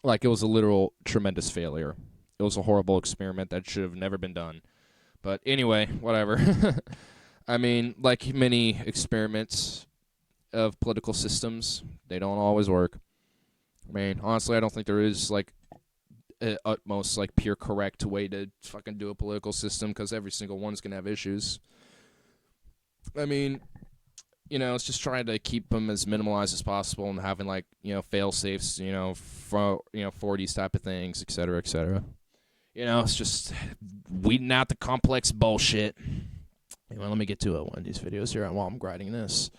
like, it was a literal tremendous failure. It was a horrible experiment that should have never been done. But anyway, whatever. I mean, like many experiments of political systems, they don't always work. I mean, honestly, I don't think there is, like, utmost, like, pure correct way to fucking do a political system, because every single one's gonna have issues. I mean, you know, it's just trying to keep them as minimalized as possible and having, like, you know, fail safes, you know, for these type of things, et cetera, et cetera. You know, it's just weeding out the complex bullshit. Anyway, let me get to one of these videos here while I'm grinding this.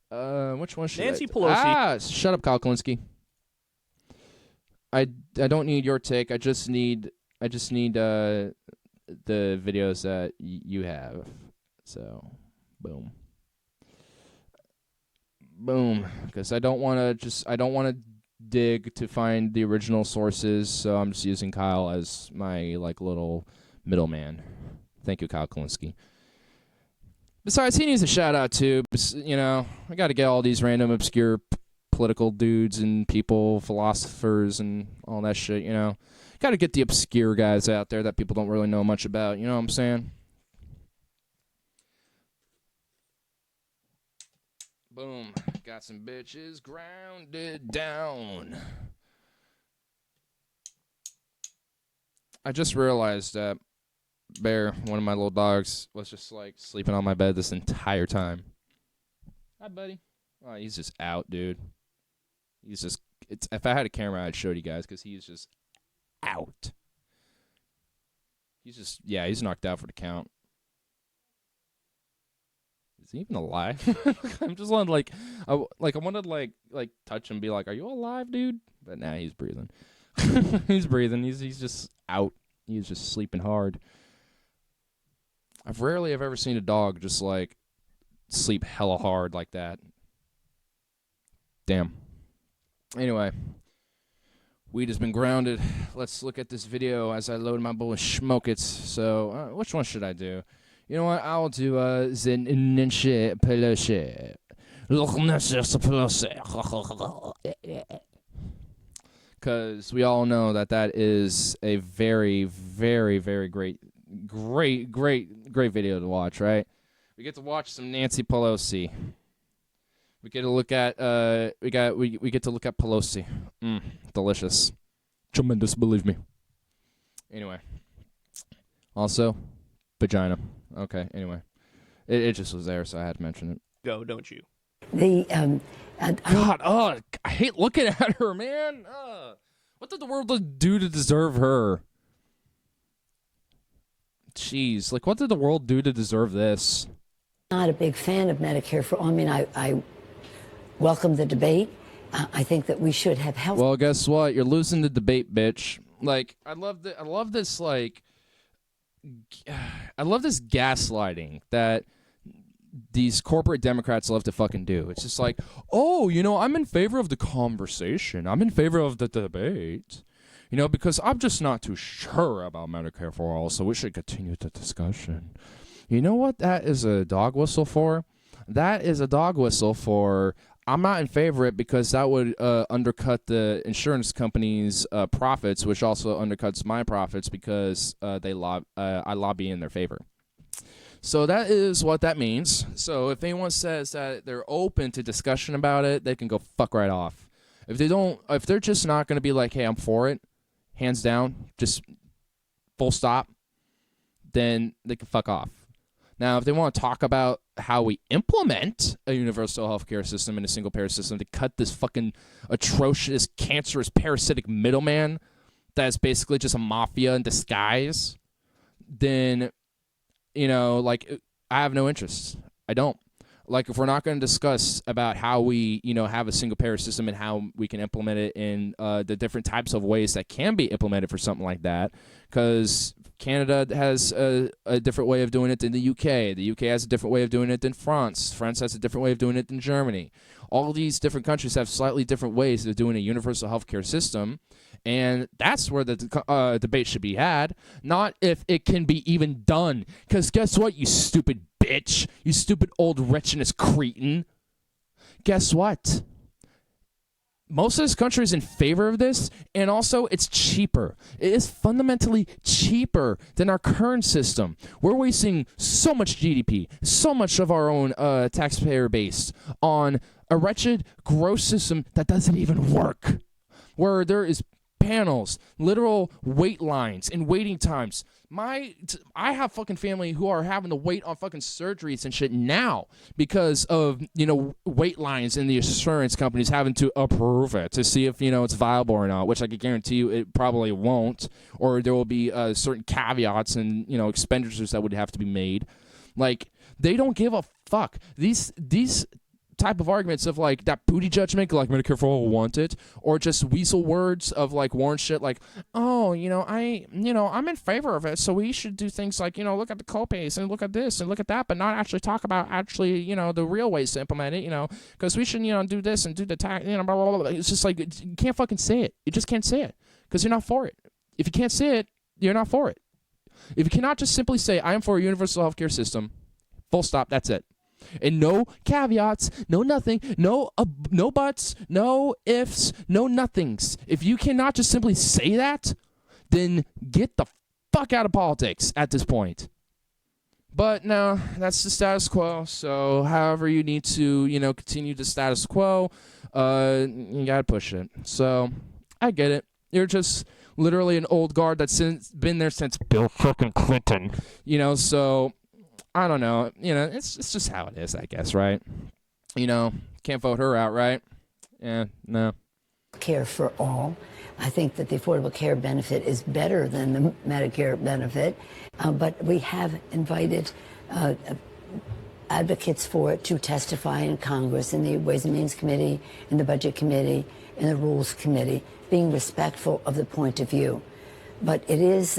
Which one should Nancy Pelosi. Shut up, Kyle Kalinske. I don't need your take. I just need the videos that you have. So, boom, because I don't want to dig to find the original sources. So I'm just using Kyle as my, like, little middleman. Thank you, Kyle Kalinske. Besides, he needs a shout out too. You know, I got to get all these random obscure political dudes and people, philosophers, and all that shit, you know. Got to get the obscure guys out there that people don't really know much about, you know what I'm saying? Boom. Got some bitches grounded down. I just realized that Bear, one of my little dogs, was just, like, sleeping on my bed this entire time. Hi, buddy. Oh, he's just out, dude. He's just, if I had a camera, I'd show you guys, because he's just out. He's just, yeah, he's knocked out for the count. Is he even alive? I'm just wanted, like, I wanted to, like touch him and be like, are you alive, dude? But nah, he's breathing. He's breathing. He's just out. He's just sleeping hard. I've rarely have ever seen a dog just, like, sleep hella hard like that. Damn. Anyway, weed has been grounded. Let's look at this video as I load my bowl of schmokets. So, which one should I do? You know what? I'll do the Nancy Pelosi. Because we all know that is a very, very, very great video to watch, right? We get to watch some Nancy Pelosi. We get to look at we get to look at Pelosi. Delicious. Tremendous, believe me. Anyway. Also, vagina. Okay, anyway. It just was there, so I had to mention it. Go, don't you? God, I hate looking at her, man. What did the world do to deserve her? Jeez, like, what did the world do to deserve this? Not a big fan of Medicare for all. I mean, I welcome the debate. I think that we should have health. Well, guess what? You're losing the debate, bitch. Like, I love this, like, I love this gaslighting that these corporate Democrats love to fucking do. It's just like, oh, you know, I'm in favor of the conversation. I'm in favor of the debate. You know, because I'm just not too sure about Medicare for all, so we should continue the discussion. You know what that is a dog whistle for? That is a dog whistle for, I'm not in favor of it because that would undercut the insurance company's profits, which also undercuts my profits because I lobby in their favor. So that is what that means. So if anyone says that they're open to discussion about it, they can go fuck right off. If they're just not going to be like, hey, I'm for it, hands down, just full stop, then they can fuck off. Now, if they want to talk about how we implement a universal healthcare system and a single-payer system to cut this fucking atrocious, cancerous, parasitic middleman that's basically just a mafia in disguise, then, like, I have no interest. I don't. Like, if we're not going to discuss about how we, have a single-payer system and how we can implement it in the different types of ways that can be implemented for something like that, because Canada has a different way of doing it than the UK. The UK has a different way of doing it than France. France has a different way of doing it than Germany. All of these different countries have slightly different ways of doing a universal healthcare system, and that's where the debate should be had, not if it can be even done. Because guess what, you stupid bitch, you stupid old wretchness cretin. Guess what? Most of this country is in favor of this, and also it's cheaper. It is fundamentally cheaper than our current system. We're wasting so much GDP, so much of our own taxpayer base on a wretched, gross system that doesn't even work, where there is panels, literal wait lines and waiting times. I have fucking family who are having to wait on fucking surgeries and shit now because of, wait lines and the insurance companies having to approve it to see if, it's viable or not, which I can guarantee you it probably won't, or there will be certain caveats and, expenditures that would have to be made. Like, they don't give a fuck. These type of arguments of like that booty judgment, like Medicare for all want it, or just weasel words of like Warren shit, like, oh, I'm in favor of it, so we should do things like, look at the copays and look at this and look at that, but not actually talk about the real ways to implement it, because we should do this and do the tax, blah, blah, blah. It's just like, you can't fucking say it. You just can't say it because you're not for it. If you can't say it, you're not for it. If you cannot just simply say, I am for a universal healthcare system, full stop, that's it. And no caveats, no nothing, no buts, no ifs, no nothings. If you cannot just simply say that, then get the fuck out of politics at this point. But no, that's the status quo. So however you need to, continue the status quo, you gotta push it. So I get it. You're just literally an old guard that's been there since Bill fucking Clinton. So I don't know. It's just how it is, I guess, right? Can't vote her out, right? Yeah, no. Care for all. I think that the Affordable Care Benefit is better than the Medicare benefit, but we have invited advocates for it to testify in Congress, in the Ways and Means Committee, in the Budget Committee, in the Rules Committee, being respectful of the point of view. But it is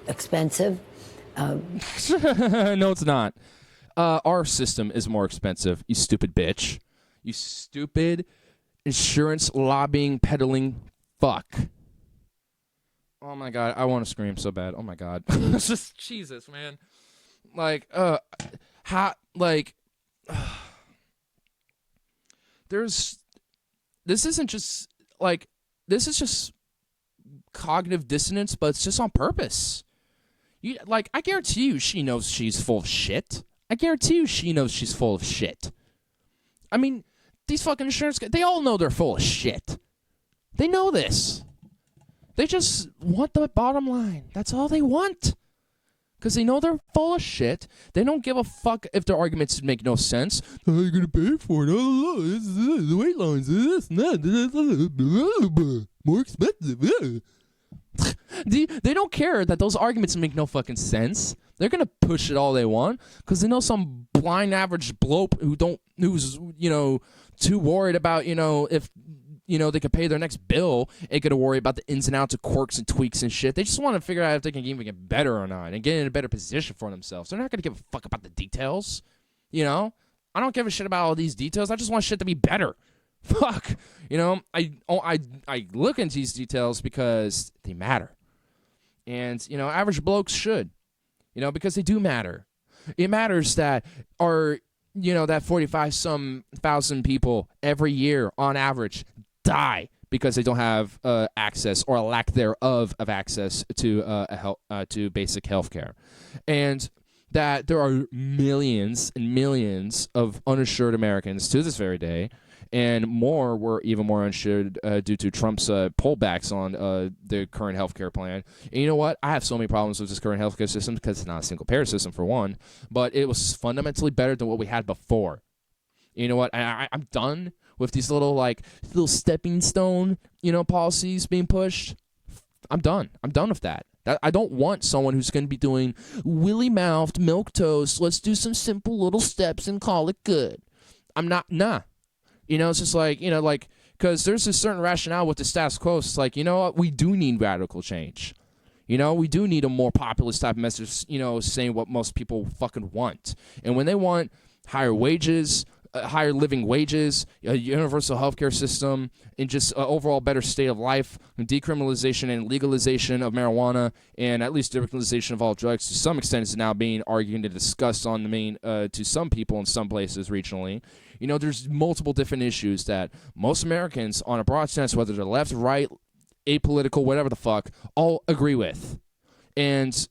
expensive. No, it's not. Our system is more expensive, you stupid bitch. You stupid insurance lobbying peddling fuck. Oh my god, I want to scream so bad. Oh my god. It's just Jesus, man. This is just cognitive dissonance, but it's just on purpose. I guarantee you she knows she's full of shit. I guarantee you she knows she's full of shit. I mean, these fucking insurance guys, they all know they're full of shit. They know this. They just want the bottom line. That's all they want. Because they know they're full of shit. They don't give a fuck if their arguments make no sense. How are you going to pay for it? Oh, the wait lines, this and that. More expensive. They don't care that those arguments make no fucking sense. They're gonna push it all they want because they know some blind average bloke who's too worried about if they could pay their next bill, ain't gonna worry about the ins and outs of quirks and tweaks and shit. They just want to figure out if they can even get better or not and get in a better position for themselves. They're not gonna give a fuck about the details. I don't give a shit about all these details. I just want shit to be better. Fuck. I look into these details because they matter. And, average blokes should. Because they do matter. It matters that that 45-some thousand people every year on average die because they don't have access or a lack thereof of access to to basic health care. And that there are millions and millions of uninsured Americans to this very day, and more were even more uninsured due to Trump's pullbacks on the current healthcare plan. And you know what? I have so many problems with this current healthcare system because it's not a single-payer system, for one, but it was fundamentally better than what we had before. You know what? I'm done with these little stepping stone, policies being pushed. I'm done. I'm done with that. I don't want someone who's going to be doing willy-mouthed milk toast. Let's do some simple little steps and call it good. I'm not. Nah. It's just because there's a certain rationale with the status quo. It's like, you know what? We do need radical change. We do need a more populist type of message, saying what most people fucking want. And when they want higher wages, higher living wages, a universal healthcare system, and just an overall better state of life, and decriminalization and legalization of marijuana, and at least decriminalization of all drugs to some extent is now being argued and discussed on the main to some people in some places regionally. There's multiple different issues that most Americans, on a broad sense, whether they're left, right, apolitical, whatever the fuck, all agree with. And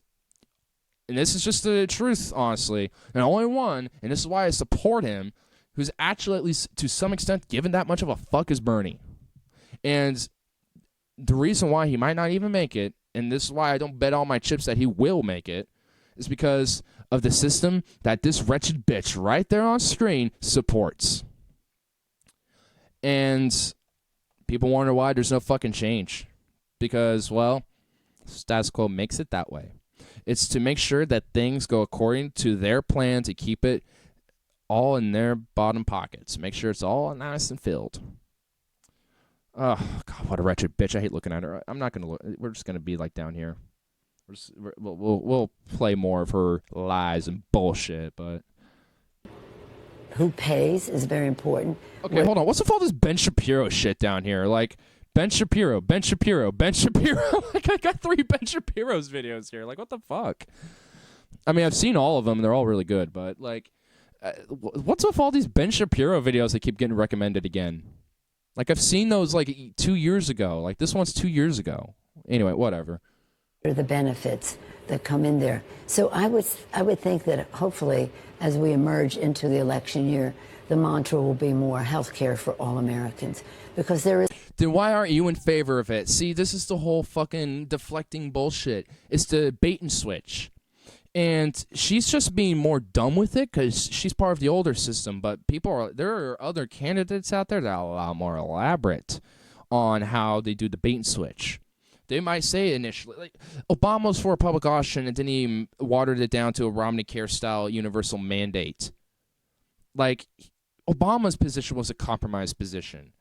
this is just the truth, honestly. And only one, and this is why I support him, who's actually, at least to some extent, given that much of a fuck, is Bernie. And the reason why he might not even make it, and this is why I don't bet all my chips that he will make it, is because of the system that this wretched bitch right there on screen supports. And people wonder why there's no fucking change. Because, well, status quo makes it that way. It's to make sure that things go according to their plan to keep it all in their bottom pockets. Make sure it's all nice and filled. Oh, God, what a wretched bitch. I hate looking at her. I'm not going to look. We're just going to be down here. We'll play more of her lies and bullshit, but... Who pays is very important. Okay, hold on. What's with all this Ben Shapiro shit down here? Ben Shapiro. I got 3 Ben Shapiro's videos here. What the fuck? I mean, I've seen all of them. They're all really good, but, what's with all these Ben Shapiro videos that keep getting recommended again? I've seen those, 2 years ago. This one's 2 years ago. Anyway, whatever. The benefits that come in there. So I would think that hopefully, as we emerge into the election year, the mantra will be more health care for all Americans. Because there is... Then why aren't you in favor of it? See, this is the whole fucking deflecting bullshit. It's the bait and switch. And she's just being more dumb with it because she's part of the older system. But there are other candidates out there that are a lot more elaborate on how they do the bait and switch. They might say initially, Obama was for a public option and then he watered it down to a Romney Care-style universal mandate. Obama's position was a compromise position.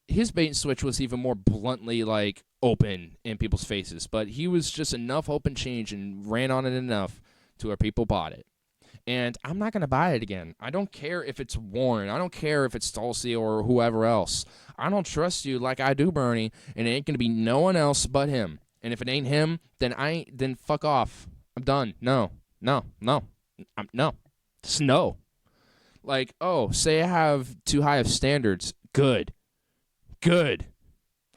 His bait and switch was even more bluntly, open in people's faces. But he was just enough open change and ran on it enough to where people bought it. And I'm not going to buy it again. I don't care if it's Warren. I don't care if it's Tulsi or whoever else. I don't trust you like I do Bernie, and it ain't going to be no one else but him. And if it ain't him, then fuck off. I'm done. No. Just no. Say I have too high of standards. Good.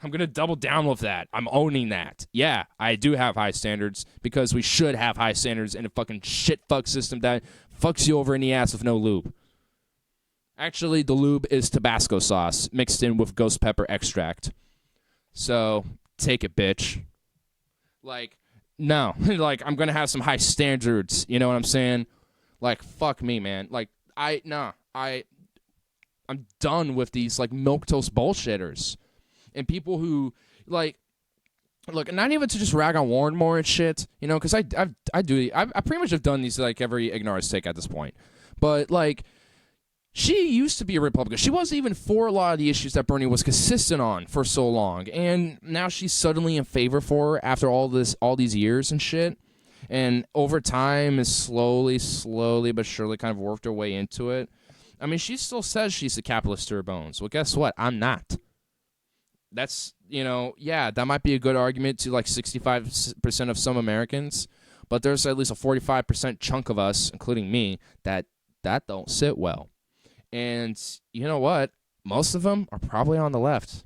I'm going to double down with that. I'm owning that. Yeah, I do have high standards because we should have high standards in a fucking shit fuck system that fucks you over in the ass with no lube. Actually, the lube is Tabasco sauce mixed in with ghost pepper extract. So, take it, bitch. No. I'm going to have some high standards. You know what I'm saying? Fuck me, man. I'm done with these, milquetoast bullshitters. And people who, look, not even to just rag on Warren more and shit, because I pretty much have done these, every IGNARIST take at this point. But, she used to be a Republican. She wasn't even for a lot of the issues that Bernie was consistent on for so long. And now she's suddenly in favor for after all these years and shit. And over time has slowly but surely kind of worked her way into it. I mean, she still says she's a capitalist to her bones. Well, guess what? I'm not. That's, that might be a good argument to 65% of some Americans, but there's at least a 45% chunk of us, including me, that don't sit well. And you know what? Most of them are probably on the left.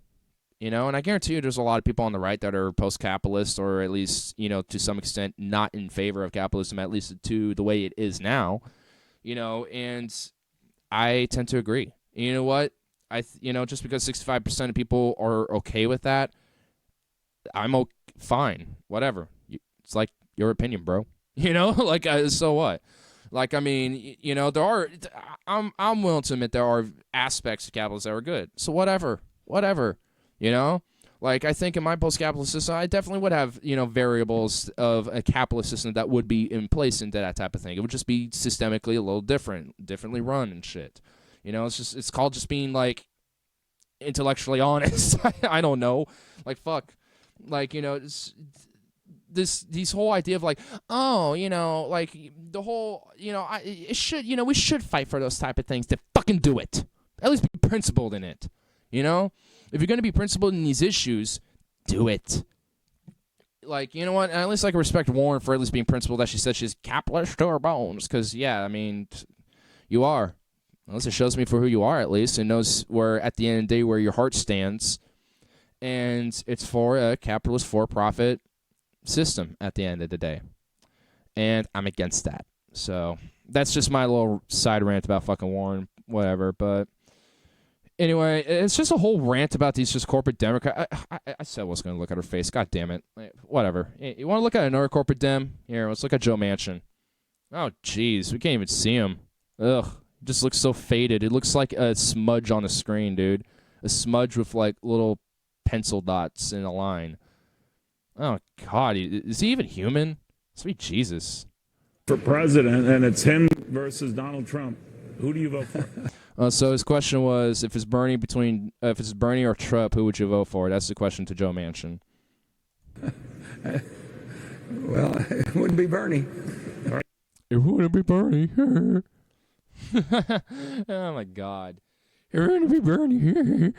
You know, and I guarantee you there's a lot of people on the right that are post-capitalist or at least, you know, to some extent not in favor of capitalism, at least to the way it is now, you know, and I tend to agree. You know what? You know, just because 65% of people are okay with that, I'm fine, whatever. It's like your opinion, bro. You know, like, so what? Like, I mean, you know, I'm willing to admit there are aspects of capitalism that are good. So whatever, you know? Like, I think in my post-capitalist system, I definitely would have, you know, variables of a capitalist system that would be in place into that type of thing. It would just be systemically a little differently run and shit. You know, it's called just being, like, intellectually honest. I don't know. Like, fuck. Like, you know, these whole idea of like, oh, you know, like the whole, you know, it should, you know, we should fight for those type of things to fucking do it. At least be principled in it. You know, if you're gonna be principled in these issues, do it. Like, you know what? At least I can respect Warren for at least being principled that she said she's capitalist to her bones. Because yeah, I mean, you are. Unless it shows me for who you are, at least, and knows where at the end of the day where your heart stands. And it's for a capitalist for-profit system at the end of the day. And I'm against that. So that's just my little side rant about fucking Warren, whatever. But anyway, it's just a whole rant about these just corporate Democrats. I said I was going to look at her face. God damn it. Whatever. You want to look at another corporate Dem? Here, let's look at Joe Manchin. Oh, jeez. We can't even see him. Ugh. It just looks so faded. It looks like a smudge on the screen, dude. A smudge with, like, little pencil dots in a line. Oh, God. Is he even human? Sweet Jesus. For president, and it's him versus Donald Trump. Who do you vote for? So his question was, if it's Bernie or Trump, who would you vote for? That's the question to Joe Manchin. Well, it wouldn't be Bernie. It wouldn't be Bernie. Oh, my God. It wouldn't be Bernie.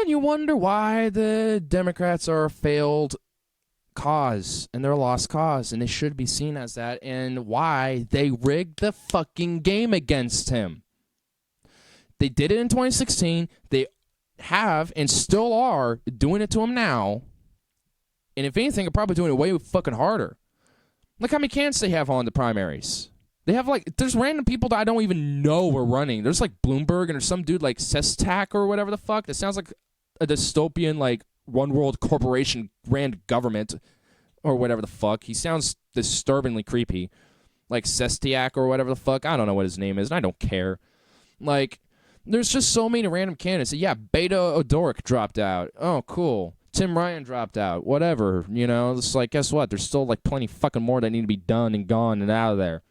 You wonder why the Democrats are a failed cause, and they're a lost cause, and they should be seen as that, and why they rigged the fucking game against him. They did it in 2016. They have and still are doing it to him now. And if anything, they're probably doing it way fucking harder. Look how many candidates they have on the primaries. They have, like, there's random people that I don't even know are running. There's, like, Bloomberg, and there's some dude like Sestak or whatever the fuck. That sounds like a dystopian, like, one world corporation grand government or whatever the fuck. He sounds disturbingly creepy. Like Sestiak or whatever the fuck. I don't know what his name is, and I don't care. Like, there's just so many random candidates. Yeah, Beto O'Rourke dropped out. Oh, cool. Tim Ryan dropped out. Whatever, you know. It's like, guess what? There's still, like, plenty fucking more that need to be done and gone and out of there.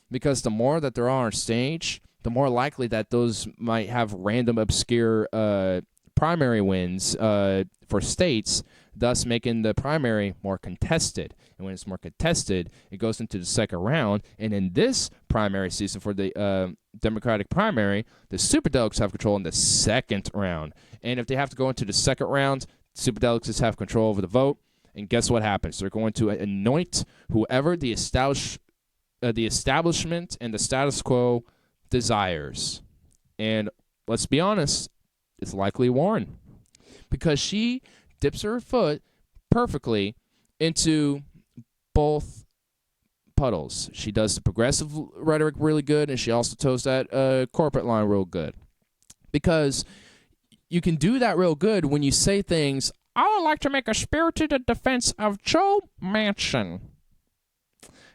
Because the more that they're on our stage, the more likely that those might have random, obscure primary wins for states, thus making the primary more contested. And when it's more contested, it goes into the second round. And in this primary season for the Democratic primary, the superdelegates have control in the second round. And if they have to go into the second round, superdelegates have control over the vote. And guess what happens? They're going to anoint whoever the establishment and the status quo desires. And let's be honest, it's likely Warren. Because she dips her foot perfectly into both puddles. She does the progressive rhetoric really good, and she also toes that corporate line real good. Because you can do that real good when you say things, I would like to make a spirited defense of Joe Manchin.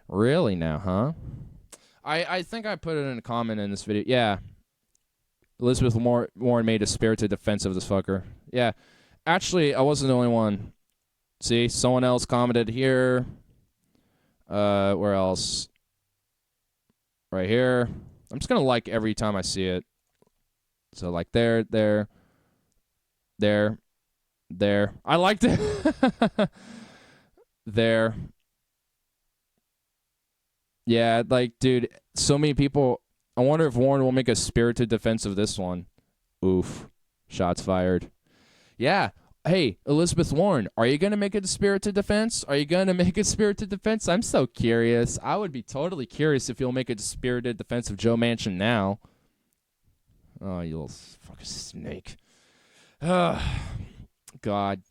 Really now, huh? I think I put it in a comment in this video. Yeah. Elizabeth Warren made a spirited defense of this fucker. Yeah. Actually, I wasn't the only one. See, someone else commented here. Where else? Right here. I'm just going to like every time I see it. So, like, there. I liked it. There. Yeah, like, dude, so many people. I wonder if Warren will make a spirited defense of this one. Oof. Shots fired. Yeah, Hey, Elizabeth Warren, are you going to make it a spirited defense? Are you going to make it spirited defense? I'm so curious. I would be totally curious if you'll make it a spirited defense of Joe Manchin now. Oh, you little fucking snake. God.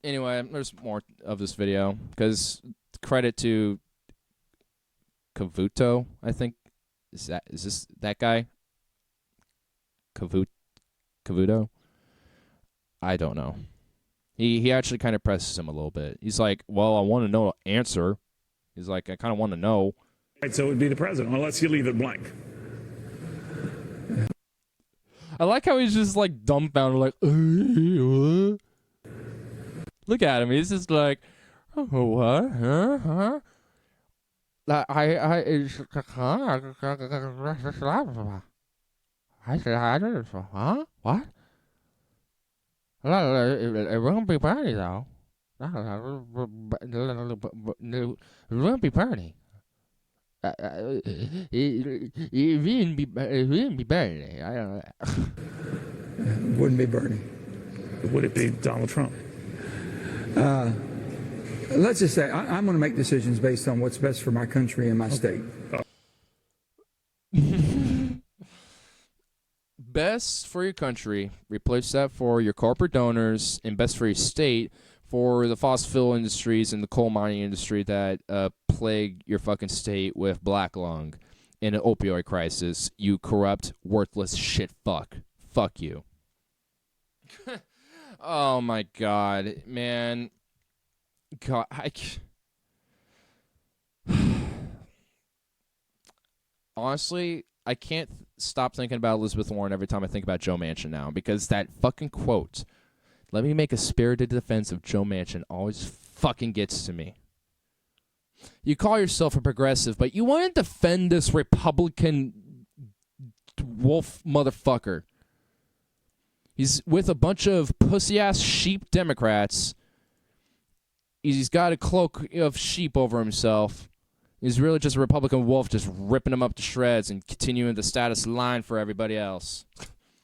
Anyway, there's more of this video, because credit to Cavuto, I think. Is this that guy? Cavuto? I don't know. He actually kind of presses him a little bit. He's like, well, I want to know the answer. He's like, I kind of want to know. Right, so it would be the president, unless you leave it blank. I like how he's just like dumbfounded, like, what? Look at him. He's just like, oh, what? Huh? Huh? What? It won't be Bernie, though. It won't be Bernie. It wouldn't be Bernie. I don't know. It wouldn't be Bernie. Would it be Donald Trump? Let's just say I'm going to make decisions based on what's best for my country and my state. Best for your country, replace that for your corporate donors, and best for your state for the fossil fuel industries and the coal mining industry that plague your fucking state with black lung and an opioid crisis. You corrupt, worthless shit fuck. Fuck you. Oh my God, man. God, honestly, I can't stop thinking about Elizabeth Warren every time I think about Joe Manchin now, because that fucking quote, "Let me make a spirited defense of Joe Manchin," always fucking gets to me. You call yourself a progressive, but you want to defend this Republican wolf motherfucker. He's with a bunch of pussy-ass sheep Democrats. He's got a cloak of sheep over himself. He's really just a Republican wolf, just ripping them up to shreds and continuing the status line for everybody else.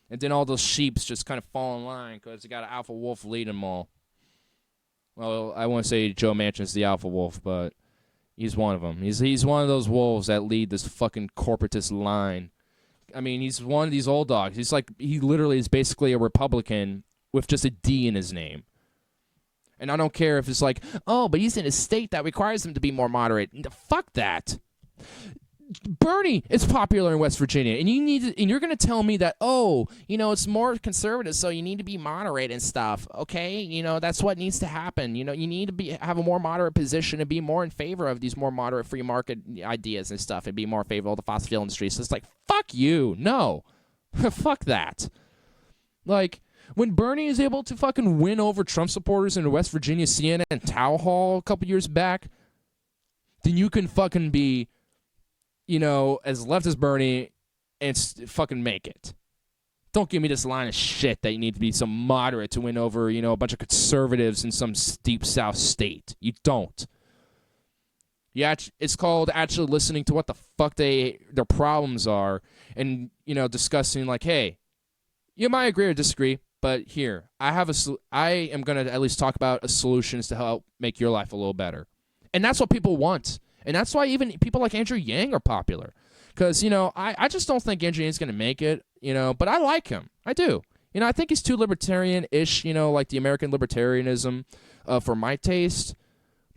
And then all those sheeps just kind of fall in line because they got an alpha wolf leading them all. Well, I won't say Joe Manchin's the alpha wolf, but he's one of them. He's one of those wolves that lead this fucking corporatist line. I mean, he's one of these old dogs. He literally is basically a Republican with just a D in his name. And I don't care if it's like, oh, but he's in a state that requires him to be more moderate. Fuck that. Bernie is popular in West Virginia, and you're going to tell me that, oh, it's more conservative, so you need to be moderate and stuff. Okay, that's what needs to happen. You need to have a more moderate position and be more in favor of these more moderate free market ideas and stuff, and be more in favor of the fossil fuel industry. So it's like, fuck you, no, fuck that. Like, when Bernie is able to fucking win over Trump supporters in a West Virginia CNN town hall a couple years back, then you can fucking be, as left as Bernie and fucking make it. Don't give me this line of shit that you need to be some moderate to win over, a bunch of conservatives in some deep South state. You don't. It's called actually listening to what the fuck their problems are and, discussing like, hey, you might agree or disagree, but here, I am going to at least talk about solutions to help make your life a little better. And that's what people want. And that's why even people like Andrew Yang are popular. Because, I just don't think Andrew Yang's going to make it, but I like him. I do. I think he's too libertarian-ish, like the American libertarianism for my taste.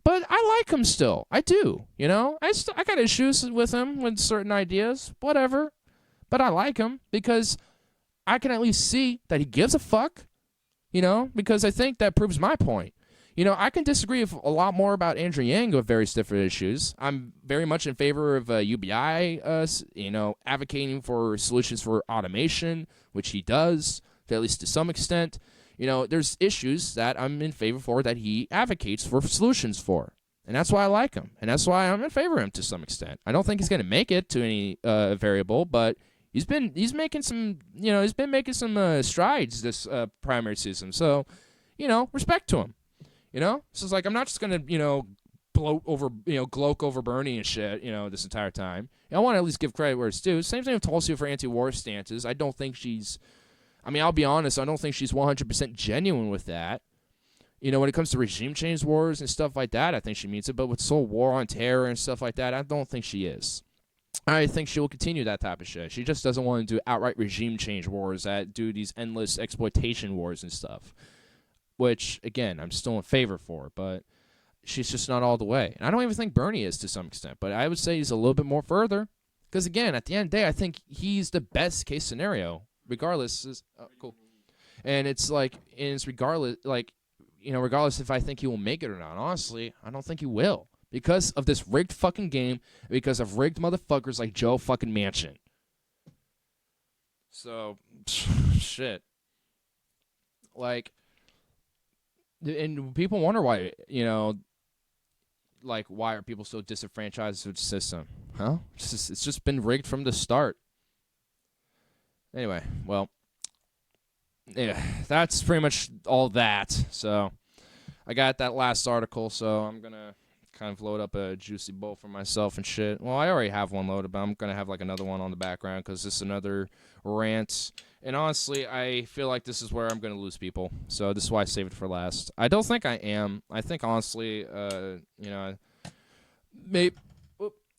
But I like him still. I do, I got issues with him with certain ideas, whatever. But I like him because I can at least see that he gives a fuck, because I think that proves my point. I can disagree with a lot more about Andrew Yang with various different issues. I'm very much in favor of UBI, advocating for solutions for automation, which he does, at least to some extent. There's issues that I'm in favor for that he advocates for solutions for. And that's why I like him. And that's why I'm in favor of him to some extent. I don't think he's going to make it to any variable, but he's making some strides this primary season. So, respect to him. So it's like I'm not just gonna gloat over Bernie and shit this entire time. I want to at least give credit where it's due. Same thing with Tulsi for anti-war stances. I don't think she's I mean, I'll be honest, I don't think she's 100% genuine with that. You know, when it comes to regime change wars and stuff like that, I think she means it. But with this whole war on terror and stuff like that, I don't think she is. I think she will continue that type of shit. She just doesn't want to do outright regime change wars that do these endless exploitation wars and stuff. Which, again, I'm still in favor for, but she's just not all the way. And I don't even think Bernie is to some extent, but I would say he's a little bit more further. Because, again, at the end of the day, I think he's the best case scenario, regardless. Cool. And it's like, regardless, like, you know, regardless if I think he will make it or not. Honestly, I don't think he will. Because of this rigged fucking game, because of rigged motherfuckers like Joe fucking Manchin. So, shit. Like, and people wonder why, you know, like, why are people so disenfranchised with the system? Huh? It's just been rigged from the start. Anyway, well, yeah, that's pretty much all that. So, I got that last article, so I'm going to kind of load up a juicy bowl for myself and shit. Well, I already have one loaded, but I'm going to have like another one on the background because this is another rant. And honestly, I feel like this is where I'm going to lose people. So this is why I saved it for last. I don't think I am. I think honestly, you know,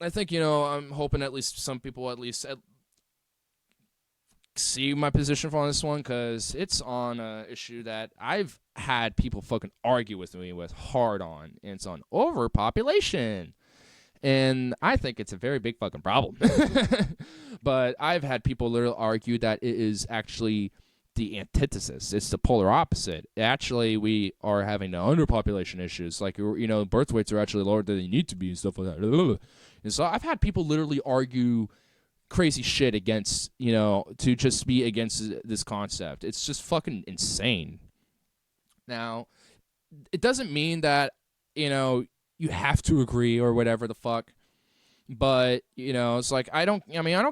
I think, you know, I'm hoping at least some people at least see my position on this one because it's on an issue that I've had people fucking argue with me with hard on, and it's on overpopulation. And I think it's a very big fucking problem. But I've had people literally argue that it is actually the antithesis. It's the polar opposite. Actually, we are having the underpopulation issues. Like, you know, birth weights are actually lower than they need to be and stuff like that. And so I've had people literally argue crazy shit against, you know, to just be against this concept. It's just fucking insane. Now, it doesn't mean that, you know, you have to agree or whatever the fuck. But, you know, it's like, I don't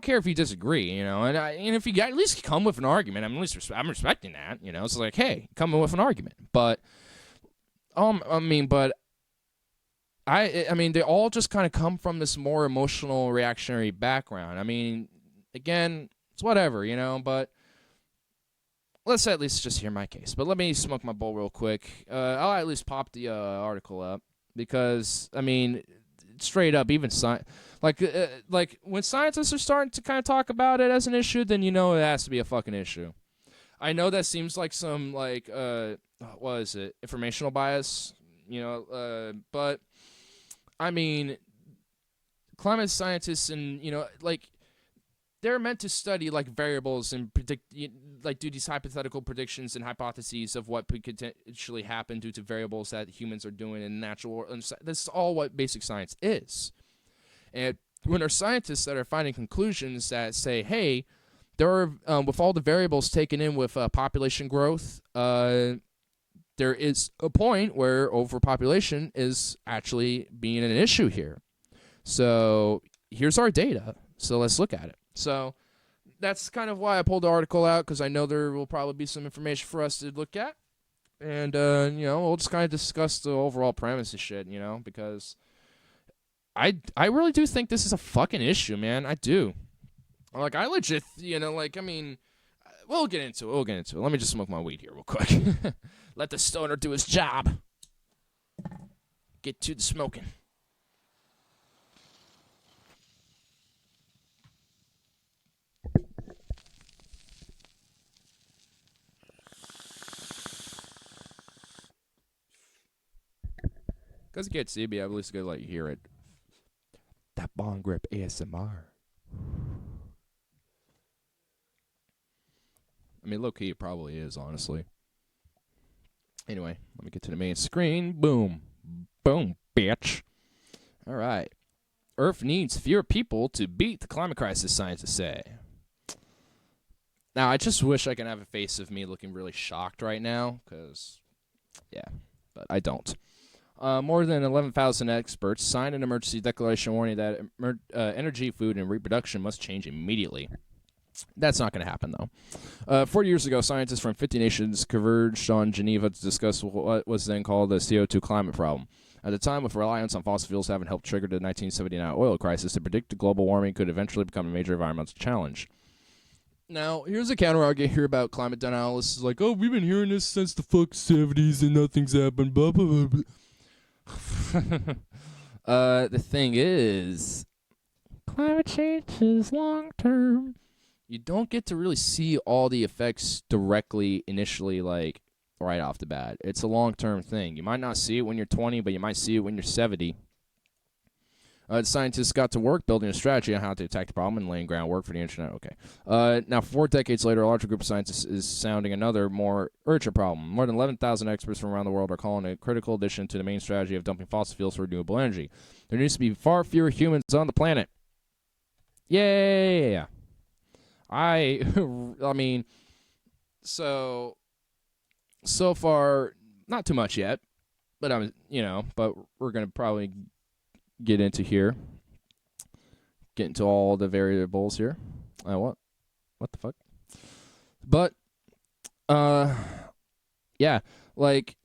care if you disagree, you know, and if you at least come with an argument, I'm respecting that, you know. It's like, hey, come in with an argument. But, I mean, they all just kind of come from this more emotional, reactionary background. I mean, again, it's whatever, you know, but let's at least just hear my case. But let me smoke my bowl real quick. I'll at least pop the article up because, I mean, straight up, even like when scientists are starting to kind of talk about it as an issue, then you know it has to be a fucking issue. I know that seems like some, like, what is it, informational bias, you know, but I mean, climate scientists and, you know, like, they're meant to study, like, variables and predict, like, do these hypothetical predictions and hypotheses of what could potentially happen due to variables that humans are doing in natural world. This is all what basic science is. And when there are scientists that are finding conclusions that say, hey, there are, with all the variables taken in with population growth, there is a point where overpopulation is actually being an issue here. So here's our data. So let's look at it. So that's kind of why I pulled the article out, because I know there will probably be some information for us to look at. And, you know, we'll just kind of discuss the overall premise of shit, you know, because I really do think this is a fucking issue, man. I do. Like, I legit, you know, like, I mean, we'll get into it. Let me just smoke my weed here real quick. Let the stoner do his job. Get to the smoking. Because you can't see me, I'm at least going to let you hear it. That bong grip ASMR. I mean, low-key it probably is, honestly. Anyway, let me get to the main screen. Boom. Boom, bitch. All right. Earth needs fewer people to beat the climate crisis, scientists say. Now, I just wish I could have a face of me looking really shocked right now, because, yeah, but I don't. More than 11,000 experts signed an emergency declaration warning that energy, food, and reproduction must change immediately. That's not going to happen, though. 40 years ago, scientists from 50 nations converged on Geneva to discuss what was then called the CO2 climate problem. At the time, with reliance on fossil fuels having helped trigger the 1979 oil crisis, it predicted global warming could eventually become a major environmental challenge. Now, here's a counter argument here about climate denialists. It's like, oh, we've been hearing this since the fuck 70s and nothing's happened, blah, blah, blah, blah. The thing is, climate change is long-term. You don't get to really see all the effects directly, initially, like, right off the bat. It's a long-term thing. You might not see it when you're 20, but you might see it when you're 70. The scientists got to work building a strategy on how to attack the problem and laying groundwork for the internet. Okay. Now, 4 decades later, a larger group of scientists is sounding another, more urgent problem. More than 11,000 experts from around the world are calling it a critical addition to the main strategy of dumping fossil fuels for renewable energy. There needs to be far fewer humans on the planet. Yeah. I mean, so far, not too much yet, but but we're going to probably get into all the variables here. What the fuck? But, yeah, like,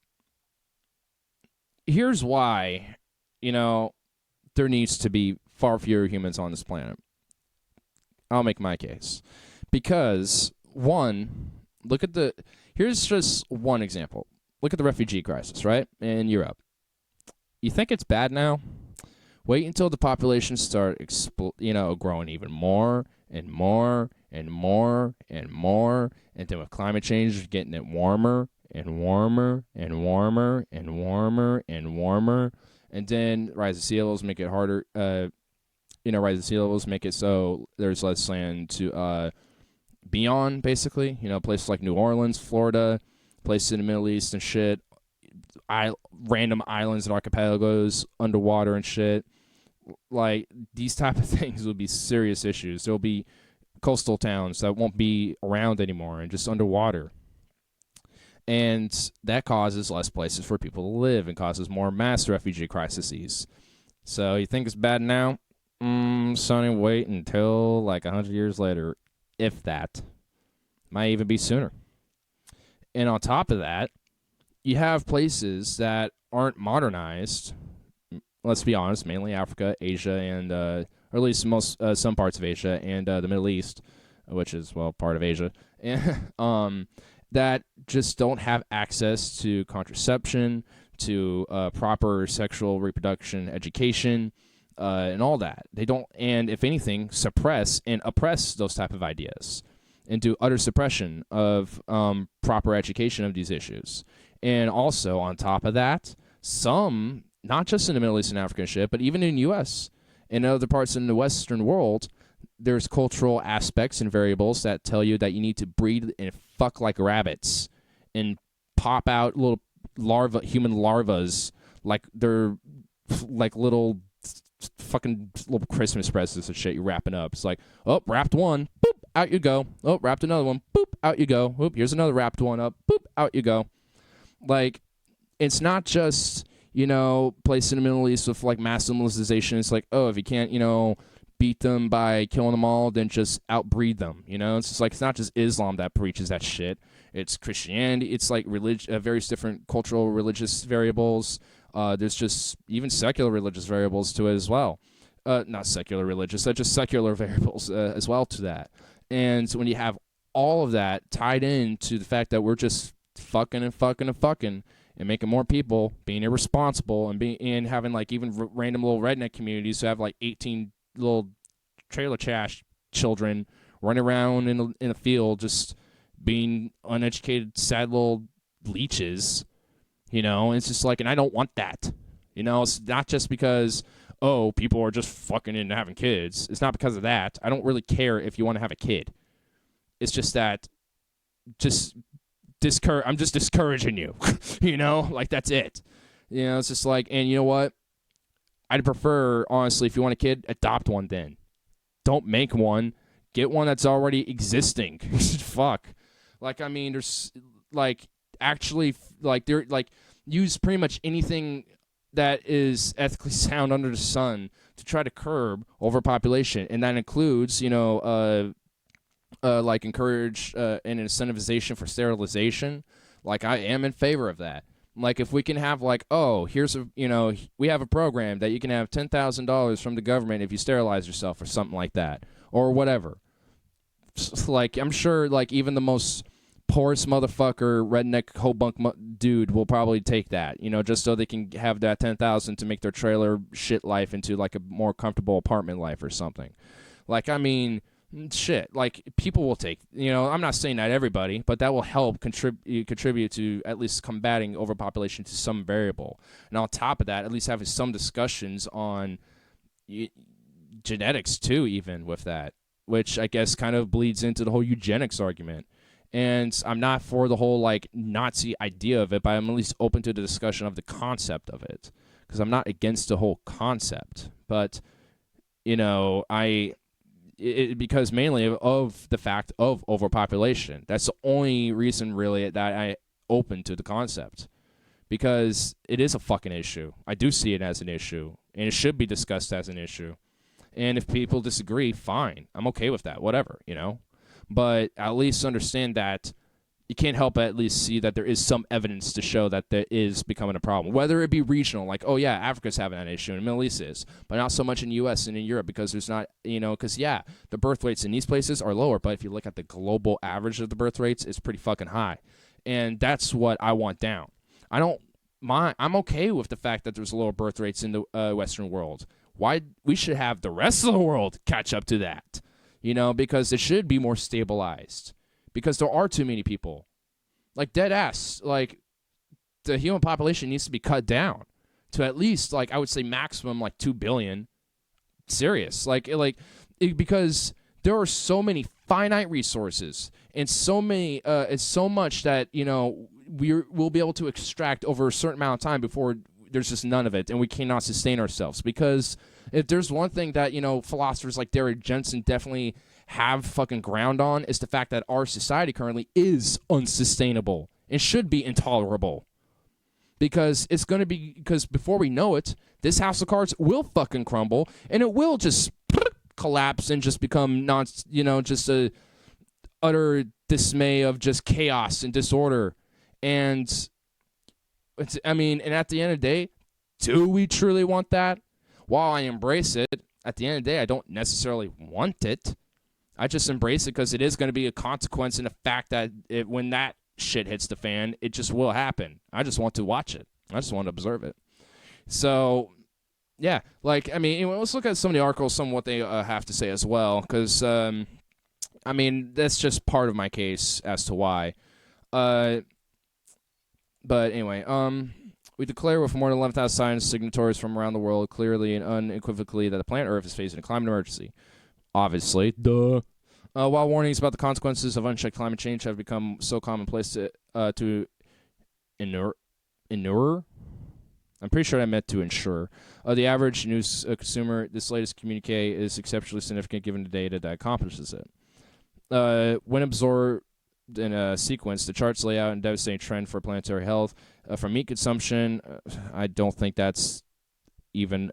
here's why, there needs to be far fewer humans on this planet. I'll make my case. Because, one, here's just one example. Look at the refugee crisis, right, in Europe. You think it's bad now? Wait until the population start growing even more and more and more and more, and then with climate change, getting it warmer and warmer and warmer and warmer and warmer, and then rise of sea levels make it harder. Rise of sea levels make it so there's less land to be on, basically. Places like New Orleans, Florida, places in the Middle East and shit. Random islands and archipelagos underwater and shit. Like, these type of things will be serious issues. There'll be coastal towns that won't be around anymore and just underwater. And that causes less places for people to live and causes more mass refugee crises. So you think it's bad now? Sonny, wait until like 100 years later, if that. Might even be sooner. And on top of that, you have places that aren't modernized. Let's be honest, mainly Africa, Asia, and or at least some parts of Asia and the Middle East, which is, well, part of Asia, and that just don't have access to contraception, to proper sexual reproduction education, and all that. They don't, and if anything, suppress and oppress those type of ideas and do utter suppression of proper education of these issues. And also, on top of that, some, not just in the Middle East and Africa and shit, but even in the U.S. and other parts in the Western world, there's cultural aspects and variables that tell you that you need to breed and fuck like rabbits and pop out little human larvas like they're like little fucking little Christmas presents and shit you're wrapping up. It's like, oh, wrapped one, boop, out you go. Oh, wrapped another one, boop, out you go. Oop, here's another wrapped one up, boop, out you go. Like, it's not just, placed in the Middle East with like mass civilization. It's like, oh, if you can't, beat them by killing them all, then just outbreed them. It's just like, it's not just Islam that preaches that shit. It's Christianity. It's like various different cultural religious variables. There's just even secular religious variables to it as well. Not secular religious, just secular variables as well to that. And so when you have all of that tied into the fact that we're just fucking and fucking and fucking and making more people, being irresponsible and having like even random little redneck communities who have like 18 little trailer trash children running around in a field just being uneducated, sad little leeches, it's just like, and I don't want that. It's not just because, oh, people are just fucking and having kids. It's not because of that. I don't really care if you want to have a kid. It's just that, I'm just discouraging you, like that's it. It's just like, and you know what? I'd prefer, honestly, if you want a kid, adopt one then. Don't make one. Get one that's already existing. Fuck. Like, I mean, there's, like, actually, like, they're, like, use pretty much anything that is ethically sound under the sun to try to curb overpopulation. And that includes, like, encourage an incentivization for sterilization. Like, I am in favor of that. Like, if we can have, like, oh, we have a program that you can have $10,000 from the government if you sterilize yourself or something like that, or whatever. like, I'm sure, like, even the most poorest motherfucker, redneck, hobunk dude will probably take that, you know, just so they can have that $10,000 to make their trailer shit life into, like, a more comfortable apartment life or something. Like, I mean, shit, like, people will take, you know, I'm not saying that everybody, but that will help contribute to at least combating overpopulation to some variable. And on top of that, at least having some discussions on genetics, too, even with that, which I guess kind of bleeds into the whole eugenics argument. And I'm not for the whole, like, Nazi idea of it, but I'm at least open to the discussion of the concept of it. Because I'm not against the whole concept. But, you know, because mainly of the fact of overpopulation. That's the only reason, really, that I open to the concept. Because it is a fucking issue. I do see it as an issue. And it should be discussed as an issue. And if people disagree, fine. I'm okay with that. Whatever, you know. But at least understand that you can't help but at least see that there is some evidence to show that there is becoming a problem. Whether it be regional, like, oh, yeah, Africa's having that issue, and the Middle East is, but not so much in the U.S. and in Europe because there's not, you know, because, yeah, the birth rates in these places are lower, but if you look at the global average of the birth rates, it's pretty fucking high. And that's what I want down. I'm okay with the fact that there's lower birth rates in the Western world. Why we should have the rest of the world catch up to that. You know, because it should be more stabilized. Because there are too many people. Like, dead ass. Like, the human population needs to be cut down to at least, like, I would say maximum, like, 2 billion. Serious. Because there are so many finite resources and so many, it's so much that, you know, we'll be able to extract over a certain amount of time before there's just none of it and we cannot sustain ourselves. Because if there's one thing that, you know, philosophers like Jensen definitely have fucking ground on, is the fact that our society currently is unsustainable and should be intolerable. Because it's going to be, because before we know it, this house of cards will fucking crumble and it will just collapse and just become just a utter dismay of just chaos and disorder. And and at the end of the day, do we truly want that? While I embrace it, at the end of the day, I don't necessarily want it. I just embrace it because it is going to be a consequence in the fact that when that shit hits the fan, it just will happen. I just want to watch it. I just want to observe it. So, yeah. Let's look at some of the articles, some of what they have to say as well, because, that's just part of my case as to why. But anyway, we declare with more than 11,000 science signatories from around the world clearly and unequivocally that the planet Earth is facing a climate emergency. Obviously, duh. While warnings about the consequences of unchecked climate change have become so commonplace to inure. I'm pretty sure I meant to ensure. The average news consumer, this latest communique is exceptionally significant given the data that accomplishes it. When absorbed in a sequence, the charts lay out a devastating trend for planetary health. From meat consumption, I don't think that's even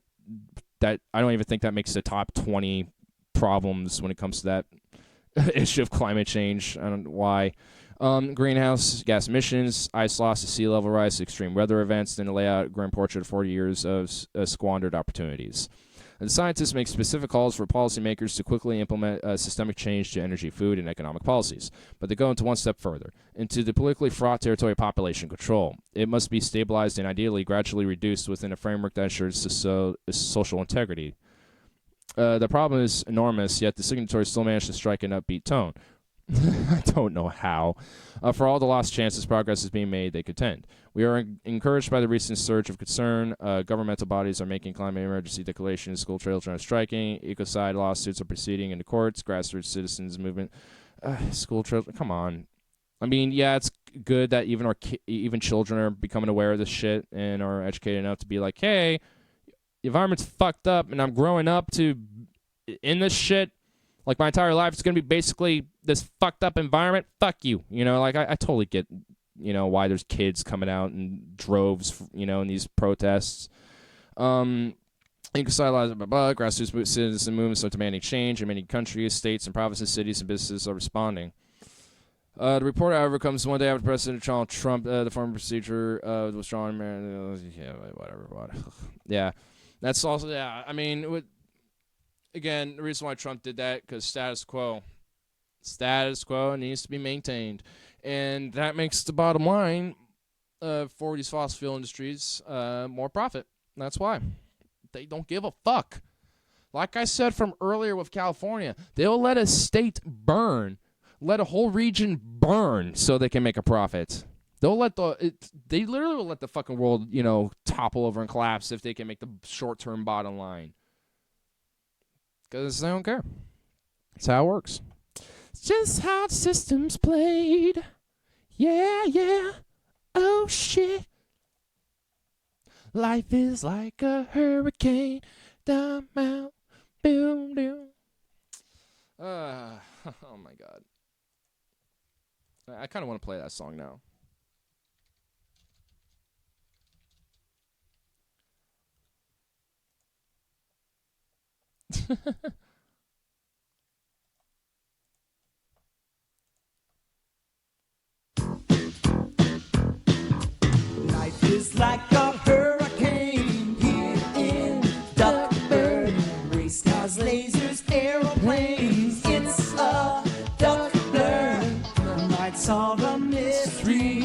that. I don't even think that makes the top 20 problems when it comes to that issue of climate change. I don't know why. Greenhouse gas emissions, ice loss, sea level rise, extreme weather events, then lay out a grim portrait of 40 years of squandered opportunities. And scientists make specific calls for policymakers to quickly implement systemic change to energy, food, and economic policies. But they go into one step further, into the politically fraught territory of population control. It must be stabilized and ideally gradually reduced within a framework that ensures social integrity. The problem is enormous, yet the signatories still manage to strike an upbeat tone. I don't know how. For all the lost chances progress is being made, they contend. We are encouraged by the recent surge of concern. Governmental bodies are making climate emergency declarations. School children are striking. Ecocide lawsuits are proceeding in the courts. Grassroots citizens movement. School children, come on. I mean, yeah, it's good that even children are becoming aware of this shit and are educated enough to be like, hey, the environment's fucked up, and I'm growing up in this shit. Like, my entire life, it's going to be basically this fucked up environment. Fuck you. You know, like, I totally get, you know, why there's kids coming out in droves, you know, in these protests. Grassroots citizen movements are demanding change in many countries, states, and provinces, cities, and businesses are responding. The report, however, comes one day after President Donald Trump, the former procedure was withdrawn. Yeah, whatever. Yeah. That's also, yeah, I mean, again, the reason why Trump did that, because status quo. Status quo needs to be maintained. And that makes the bottom line for these fossil fuel industries more profit. That's why. They don't give a fuck. Like I said from earlier with California, they'll let a state burn, let a whole region burn so they can make a profit. They literally will let the fucking world, topple over and collapse if they can make the short-term bottom line. Because they don't care. That's how it works. It's just how the system's played. Yeah, yeah. Oh, shit. Life is like a hurricane. Down, out, boom, boom. Oh, my God. I kind of want to play that song now. Life is like a hurricane here in Duckburg. Racecars, lasers, aeroplanes. It's a Duckblur. Might solve a mystery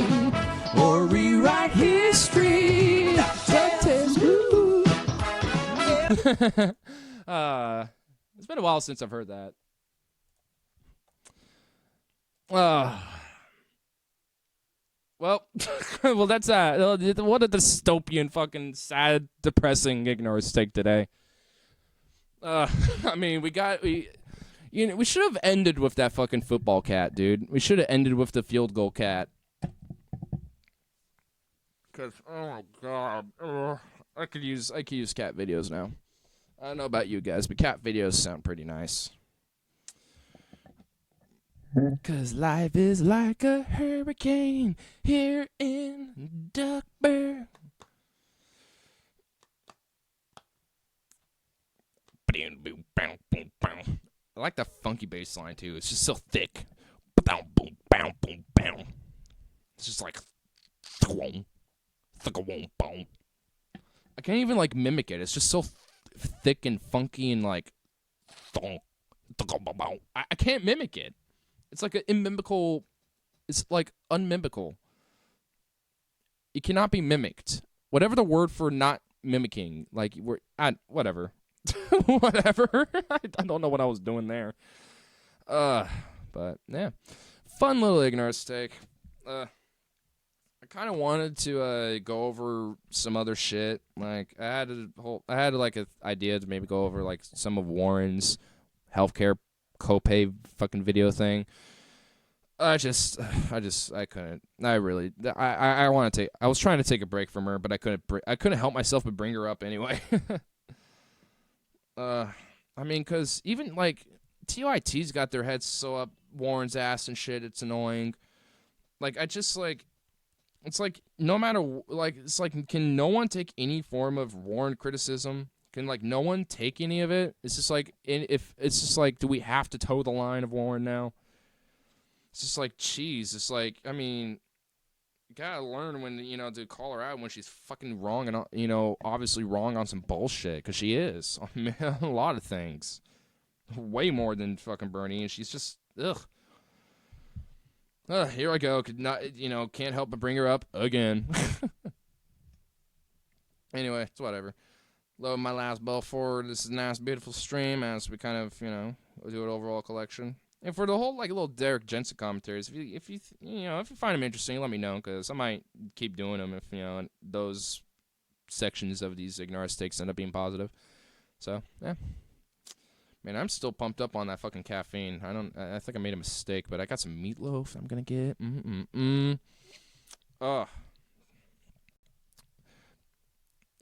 or rewrite history. Ducktales, woo. It's been a while since I've heard that. Well, that's what a dystopian, fucking sad, depressing ignorance take today. I mean, we should have ended with that fucking football cat, dude. We should have ended with the field goal cat. Cause oh my God, I could use cat videos now. I don't know about you guys, but cat videos sound pretty nice. 'Cause life is like a hurricane here in Duckburg. I like the funky bass line too. It's just so thick. It's just like I can't even like mimic it. It's just so thick and funky and like I can't mimic it. It's like an unmimical. It's like unmimical. It cannot be mimicked. Whatever the word for not mimicking, like whatever, whatever. I don't know what I was doing there. But yeah, fun little ignorance take. I kind of wanted to go over some other shit. Like I had like an idea to maybe go over like some of Warren's healthcare copay fucking video thing. I couldn't. I want to take. I was trying to take a break from her, but I couldn't help myself but bring her up anyway. I mean, cause even like TYT's got their heads so up Warren's ass and shit. It's annoying. Like I just like. It's like no matter like it's like can no one take any form of Warren criticism? Can like no one take any of it? It's just like if it's just like do we have to toe the line of Warren now? It's just like geez. It's like I mean, you gotta learn when to call her out when she's fucking wrong and obviously wrong on some bullshit because she is on a lot of things, way more than fucking Bernie, and she's just ugh. Here I go. Could not, can't help but bring her up again. Anyway, it's whatever. Load my last bell forward. This is a nice, beautiful stream as we kind of, do an overall collection. And for the whole like little Derek Jensen commentaries, if you find them interesting, let me know because I might keep doing them if those sections of these ignorance takes end up being positive. So yeah. Man, I'm still pumped up on that fucking caffeine. I think I made a mistake, but I got some meatloaf I'm gonna get.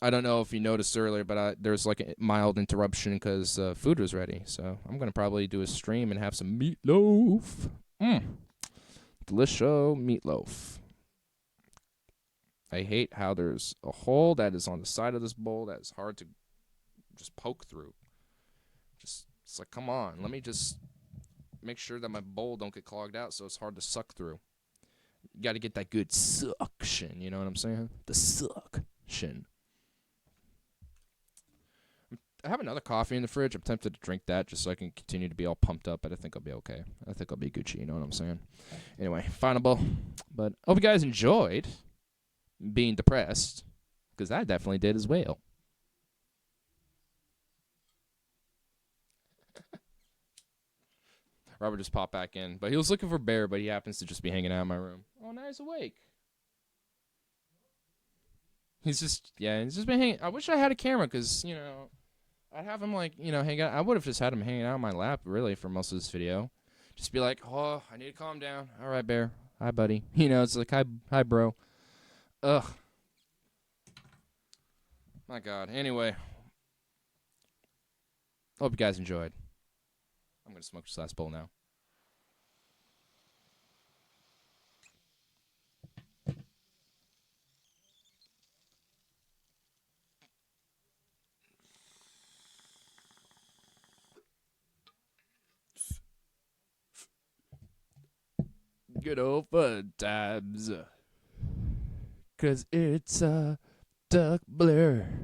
I don't know if you noticed earlier, but there's like a mild interruption because food was ready. So I'm gonna probably do a stream and have some meatloaf. Delicious meatloaf. I hate how there's a hole that is on the side of this bowl that is hard to just poke through. It's like, come on, let me just make sure that my bowl don't get clogged out so it's hard to suck through. You got to get that good suction, you know what I'm saying? The suction. I have another coffee in the fridge. I'm tempted to drink that just so I can continue to be all pumped up, but I think I'll be okay. I think I'll be Gucci, you know what I'm saying? Anyway, finable. But I hope you guys enjoyed being depressed, because I definitely did as well. Robert just popped back in, but he was looking for Bear, but he happens to just be hanging out in my room. Oh, now he's awake. He's just been hanging. I wish I had a camera, because, you know, I'd have him, like, you know, hang out. I would have just had him hanging out on my lap, really, for most of this video. Just be like, oh, I need to calm down. All right, Bear. Hi, buddy. You know, it's like, hi, bro. Ugh. My God. Anyway. Hope you guys enjoyed. I'm going to smoke this last bowl now. Good old fun times. 'Cause it's a Duckblur.